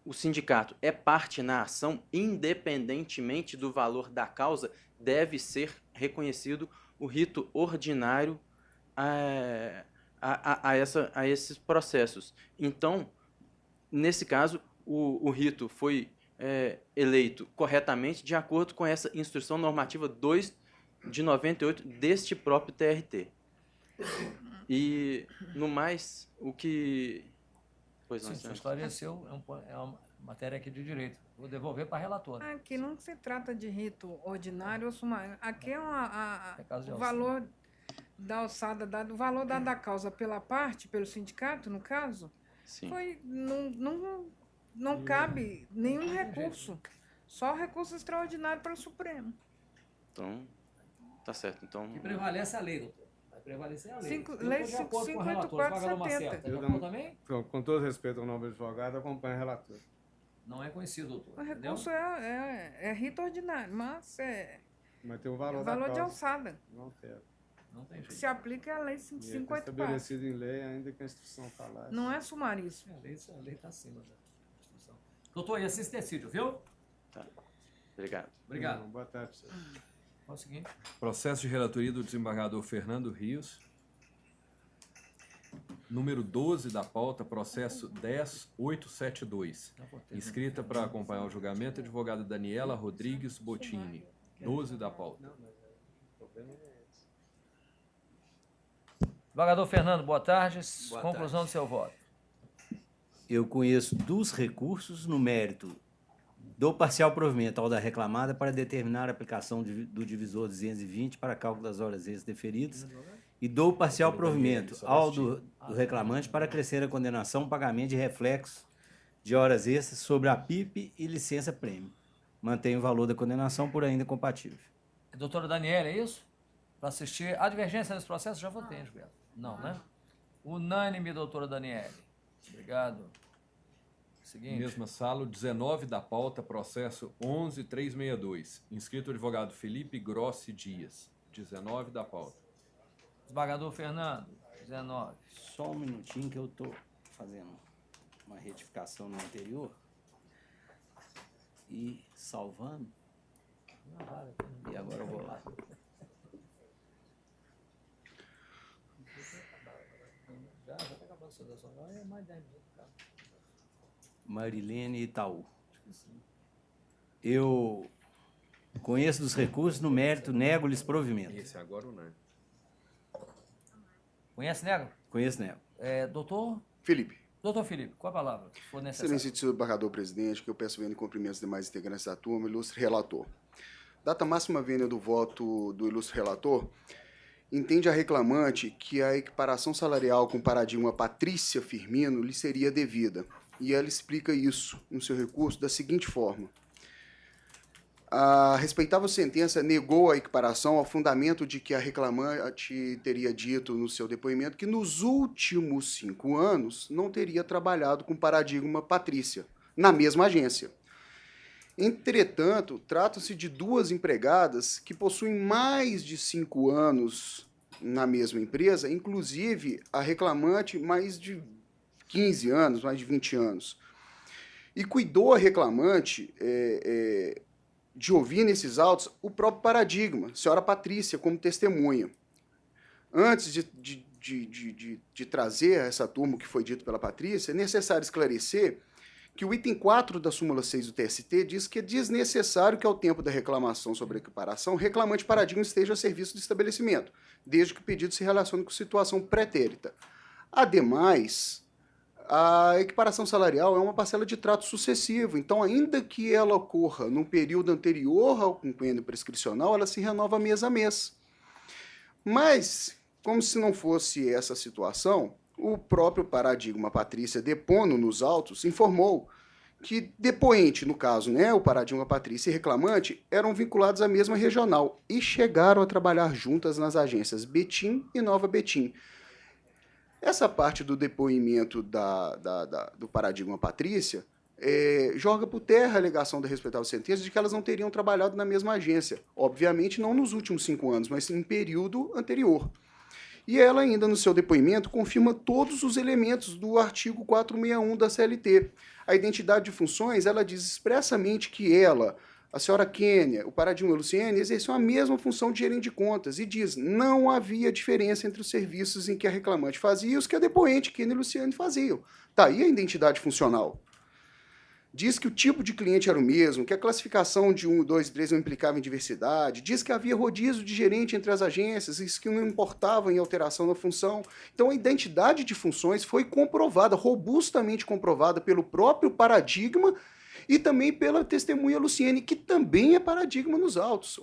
[SPEAKER 10] o sindicato é parte na ação, independentemente do valor da causa, deve ser reconhecido o rito ordinário a esses processos. Então, nesse caso, o rito foi eleito corretamente de acordo com essa Instrução Normativa 2 de 98 deste próprio TRT. E, no mais, o que... Pois não,
[SPEAKER 6] Sim, você esclareceu, é uma matéria aqui de direito. Vou devolver para a relatora.
[SPEAKER 17] Aqui não se trata de rito ordinário ou sumário. Aqui é
[SPEAKER 6] de
[SPEAKER 17] o valor da alçada dado, o valor dado à causa pela parte, pelo sindicato, no caso, foi, não cabe nenhum recurso. Só recurso extraordinário para o Supremo.
[SPEAKER 10] Então, tá certo. Então...
[SPEAKER 6] E prevalece a lei, doutor. Vai prevalecer a lei.
[SPEAKER 17] Lei 554/70.
[SPEAKER 6] Também?
[SPEAKER 4] Com todo respeito ao nobre advogado, acompanho o relator.
[SPEAKER 6] Não é conhecido, doutor.
[SPEAKER 17] O recurso é rito ordinário, mas
[SPEAKER 4] Mas tem o valor,
[SPEAKER 17] de alçada.
[SPEAKER 4] Não tem.
[SPEAKER 6] Não tem jeito.
[SPEAKER 17] Se aplica a lei
[SPEAKER 4] E é
[SPEAKER 17] 554.
[SPEAKER 4] estabelecido em lei, ainda que a instrução falasse.
[SPEAKER 17] Não é sumaríssimo.
[SPEAKER 6] A lei está acima da instrução. Doutor, e esse decídio, viu?
[SPEAKER 10] Tá. Obrigado.
[SPEAKER 6] Obrigado.
[SPEAKER 4] Boa tarde, senhor.
[SPEAKER 6] É o seguinte.
[SPEAKER 5] Processo de relatoria do desembargador Fernando Rios. Número 12 da pauta, processo 10872. Inscrita para acompanhar o julgamento, advogada Daniela Rodrigues Bottini. 12 da pauta.
[SPEAKER 6] Desembargador Fernando, boa tarde.
[SPEAKER 21] Boa
[SPEAKER 6] Conclusão do seu voto.
[SPEAKER 21] Eu conheço dos recursos no mérito do parcial provimento ao da reclamada para determinar a aplicação do divisor 220 para cálculo das horas extras deferidas e do parcial provimento ao do reclamante para crescer a condenação, pagamento de reflexo de horas extras sobre a PIP e licença-prêmio. Mantém o valor da condenação por ainda compatível.
[SPEAKER 6] Doutora Daniela, é isso? Para assistir a divergência nesse processo, já votei, Gilberto. Não, né? Unânime, doutora Daniele. Obrigado. Seguinte.
[SPEAKER 5] Mesma sala, 19 da pauta, processo 11362. Inscrito o advogado Felipe Grossi Dias. 19 da pauta.
[SPEAKER 6] Desembargador Fernando, 19.
[SPEAKER 21] Só um minutinho que eu estou fazendo uma retificação no anterior e salvando. E agora eu vou lá.
[SPEAKER 6] Já tá acabando a sedação. Agora é mais 10 minutos, cara.
[SPEAKER 21] Marilene Itaú. Eu conheço dos recursos, no mérito, nego-lhes provimento.
[SPEAKER 5] Esse agora ou não?
[SPEAKER 6] Conhece, nego?
[SPEAKER 21] Conheço, nego.
[SPEAKER 6] Doutor?
[SPEAKER 22] Felipe.
[SPEAKER 6] Doutor Felipe, qual a palavra? Se for necessário.
[SPEAKER 22] Excelência de senhor embargador presidente, que eu peço vênia em cumprimento dos demais integrantes da turma, ilustre relator. Data máxima vênia do voto do ilustre relator, entende a reclamante que a equiparação salarial com o paradigma Patrícia Firmino lhe seria devida. E ela explica isso no seu recurso da seguinte forma. A respeitável sentença negou a equiparação ao fundamento de que a reclamante teria dito no seu depoimento que nos últimos 5 anos não teria trabalhado com paradigma Patrícia, na mesma agência. Entretanto, trata-se de 2 empregadas que possuem mais de 5 anos na mesma empresa, inclusive a reclamante mais de 15 anos, mais de 20 anos. E cuidou a reclamante de ouvir nesses autos o próprio paradigma, senhora Patrícia, como testemunha. Antes de trazer a essa turma o que foi dito pela Patrícia, é necessário esclarecer que o item 4 da súmula 6 do TST diz que é desnecessário que, ao tempo da reclamação sobre a equiparação, o reclamante paradigma esteja a serviço do estabelecimento, desde que o pedido se relacione com situação pretérita. Ademais, a equiparação salarial é uma parcela de trato sucessivo, então, ainda que ela ocorra num período anterior ao compêndio prescricional, ela se renova mês a mês. Mas, como se não fosse essa situação, o próprio paradigma Patrícia, depondo nos autos, informou que depoente, no caso, né, o paradigma Patrícia e reclamante, eram vinculados à mesma regional e chegaram a trabalhar juntas nas agências Betim e Nova Betim. Essa parte do depoimento do paradigma Patrícia joga por terra a alegação da respeitável sentença de que elas não teriam trabalhado na mesma agência. Obviamente não nos últimos 5 anos, mas em período anterior. E ela ainda, no seu depoimento, confirma todos os elementos do artigo 461 da CLT. A identidade de funções, ela diz expressamente que ela, a senhora Kênia, o paradigma Luciene, exerciam a mesma função de gerente de contas e diz não havia diferença entre os serviços em que a reclamante fazia e os que a depoente, Kênia e Luciene, faziam. Está aí a identidade funcional. Diz que o tipo de cliente era o mesmo, que a classificação de 1, 2 e 3 não implicava em diversidade, diz que havia rodízio de gerente entre as agências, isso que não importava em alteração na função. Então, a identidade de funções foi comprovada, robustamente comprovada pelo próprio paradigma e também pela testemunha Luciene, que também é paradigma nos autos.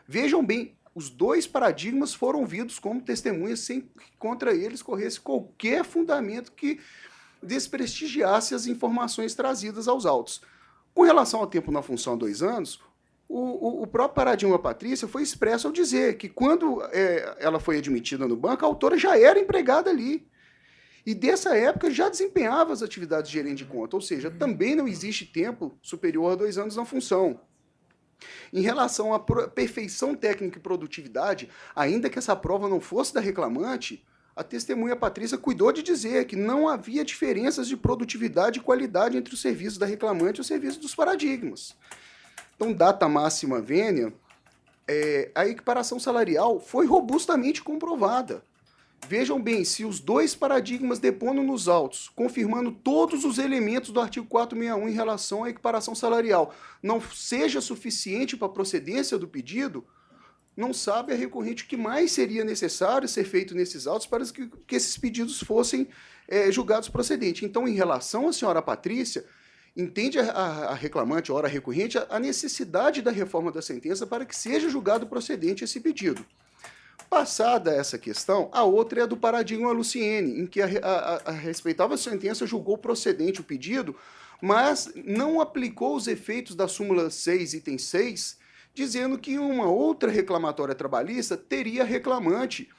[SPEAKER 22] Vejam bem, os 2 paradigmas foram ouvidos como testemunhas sem que contra eles corresse qualquer fundamento que desprestigiasse as informações trazidas aos autos. Com relação ao tempo na função há 2 anos, o próprio paradigma Patrícia foi expresso ao dizer que quando ela foi admitida no banco, a autora já era empregada ali. E dessa época já desempenhava as atividades de gerente de conta, ou seja, também não existe tempo superior a 2 anos na função. Em relação à perfeição técnica e produtividade, ainda que essa prova não fosse da reclamante, a testemunha Patrícia cuidou de dizer que não havia diferenças de produtividade e qualidade entre os serviços da reclamante e os serviços dos paradigmas. Então, data máxima vênia, a equiparação salarial foi robustamente comprovada. Vejam bem, se os 2 paradigmas depondo nos autos, confirmando todos os elementos do artigo 461 em relação à equiparação salarial, não seja suficiente para a procedência do pedido, não sabe a recorrente o que mais seria necessário ser feito nesses autos para que esses pedidos fossem julgados procedentes. Então, em relação à senhora Patrícia, entende a reclamante, ora recorrente, a necessidade da reforma da sentença para que seja julgado procedente esse pedido. Passada essa questão, a outra é a do paradigma Luciene, em que a respeitável sentença julgou procedente o pedido, mas não aplicou os efeitos da súmula 6, item 6, dizendo que uma outra reclamatória trabalhista teria reclamante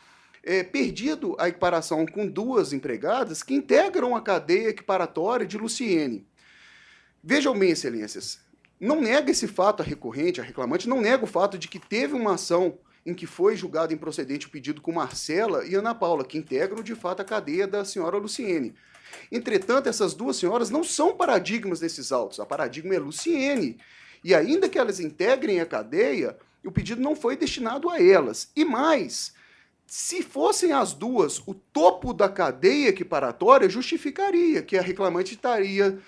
[SPEAKER 22] perdido a equiparação com 2 empregadas que integram a cadeia equiparatória de Luciene. Vejam bem, excelências, não nega esse fato a recorrente, a reclamante não nega o fato de que teve uma ação em que foi julgado improcedente o pedido com Marcela e Ana Paula, que integram de fato a cadeia da senhora Luciene. Entretanto, essas 2 senhoras não são paradigmas desses autos, a paradigma é Luciene. E ainda que elas integrem a cadeia, o pedido não foi destinado a elas. E mais, se fossem as 2, o topo da cadeia equiparatória justificaria que a reclamante estaria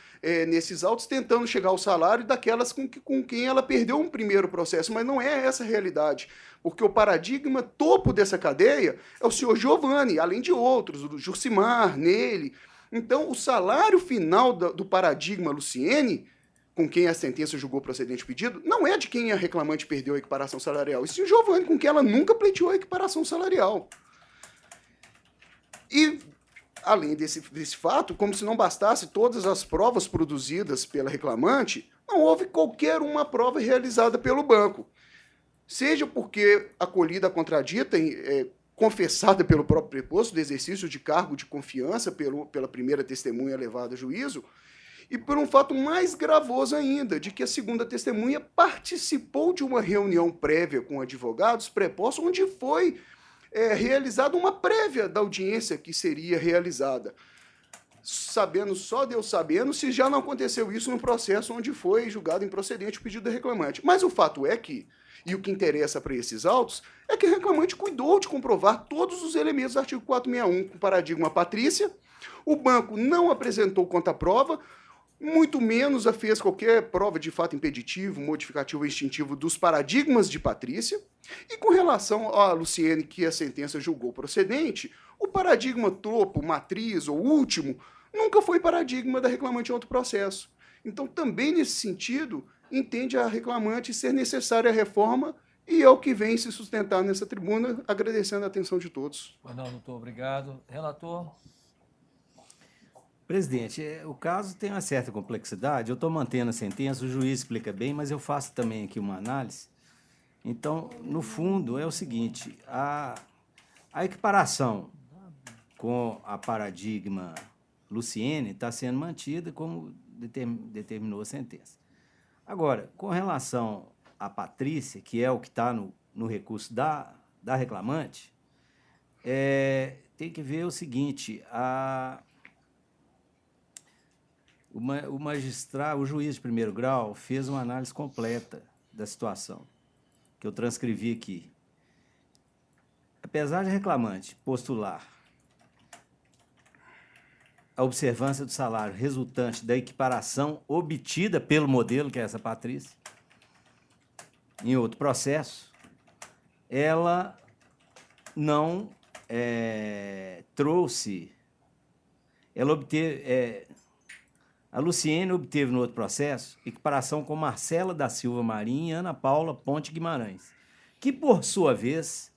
[SPEAKER 22] nesses autos tentando chegar ao salário daquelas com quem ela perdeu um primeiro processo, mas não é essa a realidade, porque o paradigma topo dessa cadeia é o senhor Giovanni, além de outros, o Jucimar, Nele. Então, o salário final do paradigma Luciene, com quem a sentença julgou procedente o pedido, não é de quem a reclamante perdeu a equiparação salarial, e sim o Giovanni, com quem ela nunca pleiteou a equiparação salarial. E, além desse fato, como se não bastasse todas as provas produzidas pela reclamante, não houve qualquer uma prova realizada pelo banco. Seja porque acolhida a contradita, confessada pelo próprio preposto do exercício de cargo de confiança pela primeira testemunha levada a juízo, e por um fato mais gravoso ainda, de que a segunda testemunha participou de uma reunião prévia com advogados prepostos, onde foi realizada uma prévia da audiência que seria realizada. sabendo, só Deus sabendo, se já não aconteceu isso no processo onde foi julgado improcedente o pedido do reclamante. Mas o fato é que, e o que interessa para esses autos, é que o reclamante cuidou de comprovar todos os elementos do artigo 461 com paradigma patrícia, o banco não apresentou contraprova, muito menos fez qualquer prova de fato impeditivo, modificativo ou extintivo dos paradigmas de patrícia, e com relação a Luciene, que a sentença julgou procedente, o paradigma tropo, matriz ou último nunca foi paradigma da reclamante em outro processo. Então, também nesse sentido, entende a reclamante ser necessária a reforma e é o que vem se sustentar nessa tribuna, agradecendo a atenção de todos.
[SPEAKER 6] Não, doutor, obrigado. Relator.
[SPEAKER 21] Presidente, o caso tem uma certa complexidade. Eu estou mantendo a sentença, o juiz explica bem, mas eu faço também aqui uma análise. Então, no fundo, é o seguinte, a equiparação com a paradigma Luciene está sendo mantida como determinou a sentença. Agora, com relação à Patrícia, que é o que está no recurso da reclamante, tem que ver o seguinte, o magistrado, o juiz de primeiro grau fez uma análise completa da situação, que eu transcrevi aqui. Apesar de reclamante postular a observância do salário resultante da equiparação obtida pelo modelo, que é essa Patrícia, em outro processo, ela não trouxe, ela obteve, a Luciene obteve no outro processo equiparação com Marcela da Silva Marim e Ana Paula Ponte Guimarães, que, por sua vez,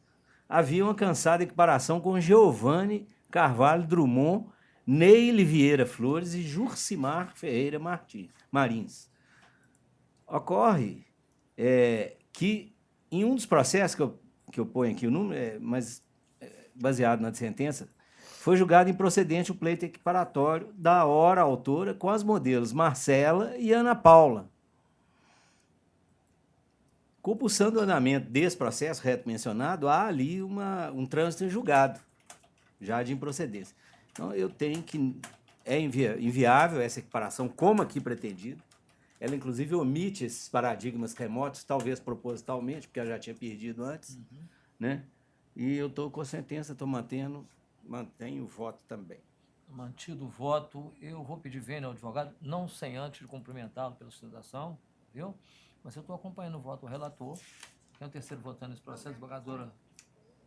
[SPEAKER 21] haviam alcançado equiparação com Giovanni Carvalho Drummond, Neile Vieira Flores e Jurcimar Ferreira Marins. Ocorre que, em um dos processos que eu ponho aqui o número, mas baseado na sentença, foi julgado improcedente o pleito equiparatório da hora autora com as modelos Marcela e Ana Paula. Compulsando o andamento desse processo reto mencionado, há ali um trânsito em julgado, já de improcedência. Então, eu tenho que... É inviável essa equiparação, como aqui pretendido. Ela, inclusive, omite esses paradigmas remotos, talvez propositalmente, porque eu já tinha perdido antes. Né? E eu estou com a sentença, estou mantenho o voto também.
[SPEAKER 6] Mantido o voto, eu vou pedir vênia ao advogado, não sem antes cumprimentá-lo pela sustentação, viu? Mas eu estou acompanhando o voto do relator, que é o terceiro votando nesse processo, a advogadora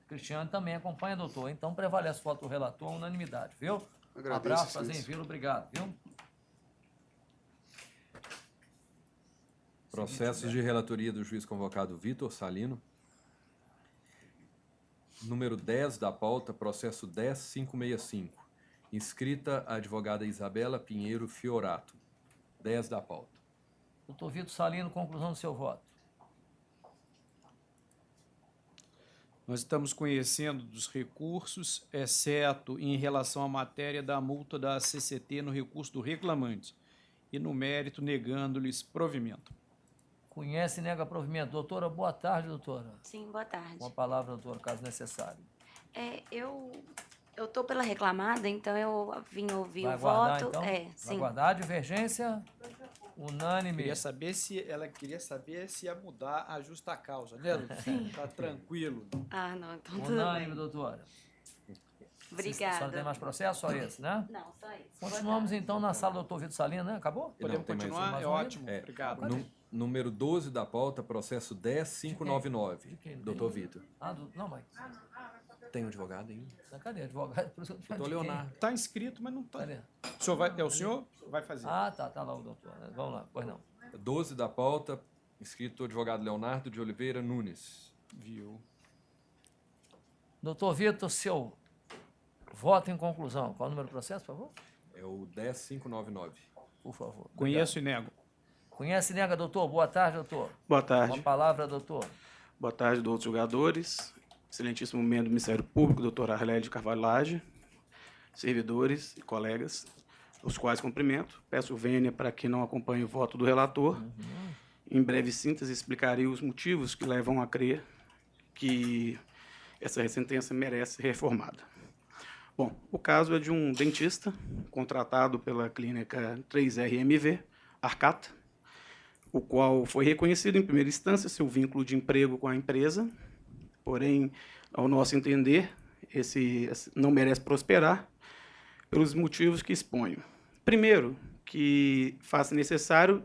[SPEAKER 6] Cristiane também acompanha, doutor. Então, prevalece o voto do relator, unanimidade, viu?
[SPEAKER 22] Agradeço,
[SPEAKER 6] abraço, prazer em vê-lo, obrigado, viu?
[SPEAKER 5] Processos de relatoria do juiz convocado Vitor Salino. Número 10 da pauta, processo 10565. Inscrita a advogada Isabela Pinheiro Fiorato. 10 da pauta.
[SPEAKER 6] Doutor Vitor Salino, conclusão do seu voto.
[SPEAKER 9] Nós estamos conhecendo dos recursos, exceto em relação à matéria da multa da CCT no recurso do reclamante e no mérito negando-lhes provimento.
[SPEAKER 6] Conhece e nega provimento. Doutora, boa tarde, doutora.
[SPEAKER 2] Sim, boa tarde.
[SPEAKER 6] Uma palavra, doutora, caso necessário.
[SPEAKER 2] Eu estou pela reclamada, então eu vim ouvir
[SPEAKER 6] Vai
[SPEAKER 2] o
[SPEAKER 6] aguardar,
[SPEAKER 2] voto.
[SPEAKER 6] Então?
[SPEAKER 2] Vai
[SPEAKER 6] sim. Aguardar, divergência unânime.
[SPEAKER 9] Ela queria saber se ia mudar a justa causa, né, doutora? Tá tranquilo.
[SPEAKER 2] Ah, não, então tudo
[SPEAKER 6] unânime,
[SPEAKER 2] bem.
[SPEAKER 6] doutora.
[SPEAKER 2] Obrigada.
[SPEAKER 6] Só não tem mais processo? Só esse, né?
[SPEAKER 2] Não, só esse.
[SPEAKER 6] Continuamos, então, na sala do doutor Vitor Salino, né? Acabou?
[SPEAKER 9] Podemos continuar?
[SPEAKER 6] mais
[SPEAKER 9] É
[SPEAKER 6] um
[SPEAKER 9] ótimo.
[SPEAKER 6] ainda?
[SPEAKER 9] Obrigado.
[SPEAKER 5] Número 12 da pauta, processo 10599. Doutor Vitor.
[SPEAKER 6] Não, mas...
[SPEAKER 5] Tem um advogado ainda?
[SPEAKER 6] Cadê advogado?
[SPEAKER 5] Doutor Leonardo.
[SPEAKER 9] Está inscrito, mas não está.
[SPEAKER 6] Cadê?
[SPEAKER 9] O senhor o senhor vai fazer.
[SPEAKER 6] Ah, tá lá o doutor. Vamos lá, pois não.
[SPEAKER 5] 12 da pauta, inscrito o advogado Leonardo de Oliveira Nunes.
[SPEAKER 9] Viu.
[SPEAKER 6] Doutor Vitor, seu voto em conclusão. Qual o número do processo, por favor?
[SPEAKER 5] É o 10599.
[SPEAKER 6] Por favor.
[SPEAKER 9] Conheço e nego.
[SPEAKER 6] Conhece e nega, doutor? Boa tarde, doutor.
[SPEAKER 3] Boa tarde.
[SPEAKER 6] Uma palavra, doutor.
[SPEAKER 3] Boa tarde, outros julgadores. Excelentíssimo membro do Ministério Público, doutor Arlélio de Carvalho Lage, servidores e colegas, os quais cumprimento. Peço vênia para que não acompanhe o voto do relator. Em breve síntese, explicarei os motivos que levam a crer que essa sentença merece ser reformada. Bom, o caso é de um dentista contratado pela clínica 3RMV, Arcata, o qual foi reconhecido em primeira instância seu vínculo de emprego com a empresa, porém, ao nosso entender, esse não merece prosperar pelos motivos que exponho. Primeiro, que faz necessário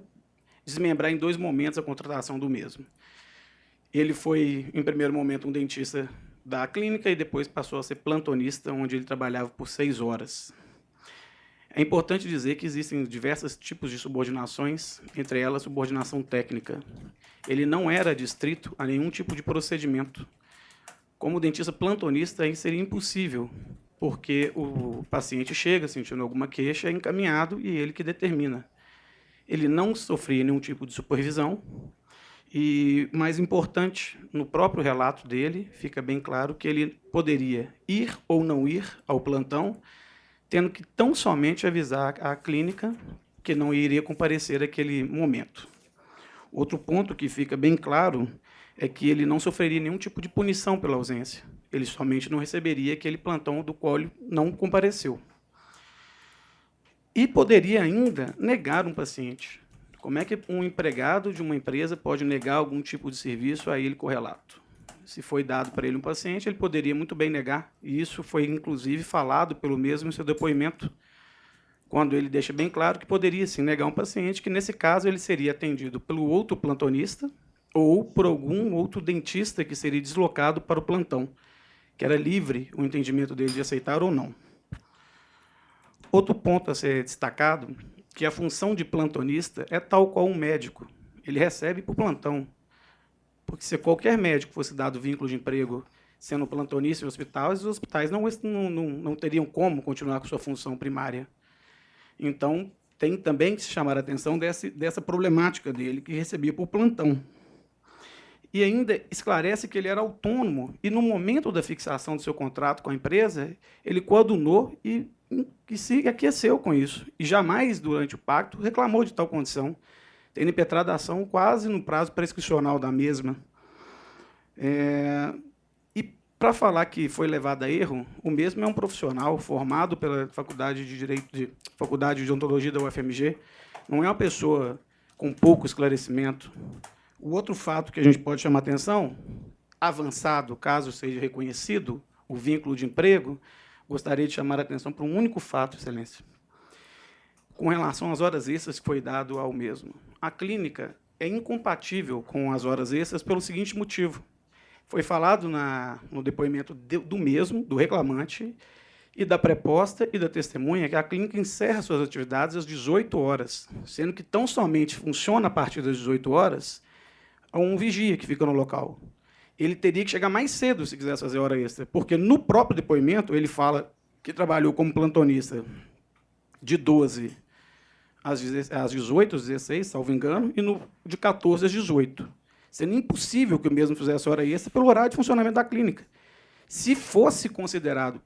[SPEAKER 3] desmembrar em 2 momentos a contratação do mesmo. Ele foi, em primeiro momento, um dentista da clínica e depois passou a ser plantonista, onde ele trabalhava por 6 horas. É importante dizer que existem diversos tipos de subordinações, entre elas subordinação técnica. Ele não era adstrito a nenhum tipo de procedimento. Como dentista plantonista, aí seria impossível, porque o paciente chega sentindo alguma queixa, é encaminhado e ele que determina. Ele não sofria nenhum tipo de supervisão e, mais importante, no próprio relato dele, fica bem claro que ele poderia ir ou não ir ao plantão, tendo que tão somente avisar a clínica que não iria comparecer naquele momento. Outro ponto que fica bem claro é que ele não sofreria nenhum tipo de punição pela ausência. Ele somente não receberia aquele plantão do qual ele não compareceu. E poderia ainda negar um paciente. Como é que um empregado de uma empresa pode negar algum tipo de serviço a ele correlato? Se foi dado para ele um paciente, ele poderia muito bem negar. E isso foi, inclusive, falado pelo mesmo em seu depoimento, quando ele deixa bem claro que poderia, sim, negar um paciente, que, nesse caso, ele seria atendido pelo outro plantonista ou por algum outro dentista que seria deslocado para o plantão, que era livre o entendimento dele de aceitar ou não. Outro ponto a ser destacado, que a função de plantonista é tal qual um médico. Ele recebe por plantão. Porque se qualquer médico fosse dado vínculo de emprego sendo plantonista em hospitais, os hospitais não teriam como continuar com sua função primária. Então, tem também que se chamar a atenção dessa problemática dele, que recebia por plantão. E ainda esclarece que ele era autônomo e, no momento da fixação do seu contrato com a empresa, ele coadunou e se aqueceu com isso. E jamais, durante o pacto, reclamou de tal condição, tendo impetrado a ação quase no prazo prescricional da mesma. E, para falar que foi levado a erro, o mesmo é um profissional formado pela Faculdade de Odontologia da UFMG, não é uma pessoa com pouco esclarecimento. O outro fato que a gente pode chamar atenção, avançado, caso seja reconhecido o vínculo de emprego, gostaria de chamar a atenção para um único fato, Excelência, com relação às horas extras que foi dado ao mesmo. A clínica é incompatível com as horas extras pelo seguinte motivo. Foi falado no depoimento do mesmo, do reclamante, e da preposta e da testemunha, que a clínica encerra suas atividades às 18 horas, sendo que tão somente funciona a partir das 18 horas a um vigia que fica no local. Ele teria que chegar mais cedo se quisesse fazer hora extra, porque no próprio depoimento ele fala que trabalhou como plantonista de 12 às 18, às 16, salvo engano, e de 14 às 18. Sendo impossível que o mesmo fizesse hora extra pelo horário de funcionamento da clínica. Se fosse considerado,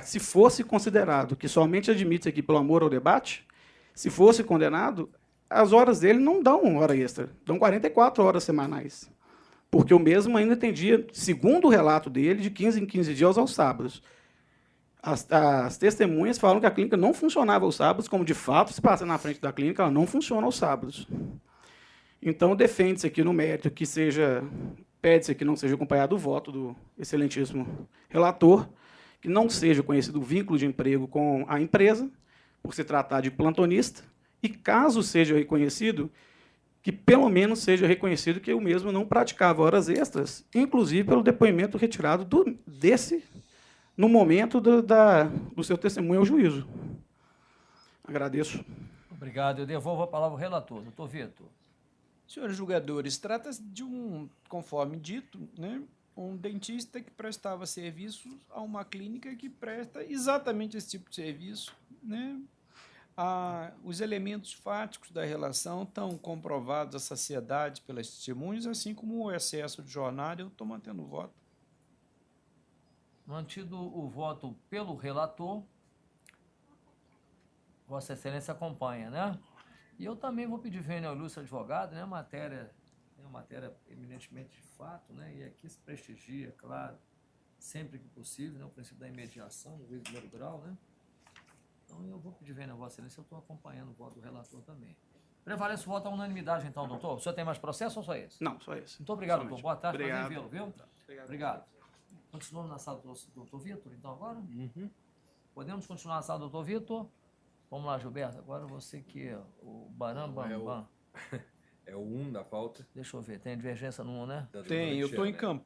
[SPEAKER 3] se fosse considerado que somente admite aqui pelo amor ao debate, se fosse condenado, as horas dele não dão hora extra, dão 44 horas semanais. Porque o mesmo ainda atendia, segundo o relato dele, de 15 em 15 dias aos sábados. As testemunhas falam que a clínica não funcionava aos sábados, como, de fato, se passa na frente da clínica, ela não funciona aos sábados. Então, defende-se aqui no mérito que pede-se que não seja acompanhado o voto do excelentíssimo relator, que não seja conhecido o vínculo de emprego com a empresa, por se tratar de plantonista, e, caso seja reconhecido, que pelo menos seja reconhecido que o mesmo não praticava horas extras, inclusive pelo depoimento retirado no momento do seu testemunho ao juízo. Agradeço.
[SPEAKER 6] Obrigado. Eu devolvo a palavra ao relator. Doutor Vitor.
[SPEAKER 9] Senhores julgadores, trata-se de conforme dito, né, um dentista que prestava serviços a uma clínica que presta exatamente esse tipo de serviço, né? Os elementos fáticos da relação estão comprovados à saciedade pelas testemunhas, assim como o excesso de jornada. Eu estou mantendo o voto.
[SPEAKER 6] Mantido o voto pelo relator, Vossa Excelência acompanha, né? E eu também vou pedir vênia ao ilustre advogado, né? É uma matéria eminentemente de fato, né? E aqui se prestigia, claro, sempre que possível, né? O princípio da imediação, no juízo de primeiro grau, né? Então, eu vou pedir vênia a Vossa Excelência, eu estou acompanhando o voto do relator também. Prevalece o voto à unanimidade, então, doutor. O senhor tem mais processo ou só esse?
[SPEAKER 3] Não, só esse.
[SPEAKER 6] Muito obrigado,
[SPEAKER 3] Somente.
[SPEAKER 6] doutor. Boa tarde,
[SPEAKER 3] Obrigado.
[SPEAKER 6] prazer em vê-lo, viu? Obrigado. Continuamos na sala do doutor Vitor, então, agora? Podemos continuar na sala do doutor Vitor? Vamos lá, Gilberto. Agora você que é o Barambambam.
[SPEAKER 5] É o 1 da pauta.
[SPEAKER 6] Deixa eu ver, tem divergência no 1, né?
[SPEAKER 9] Tem, eu estou em campanha.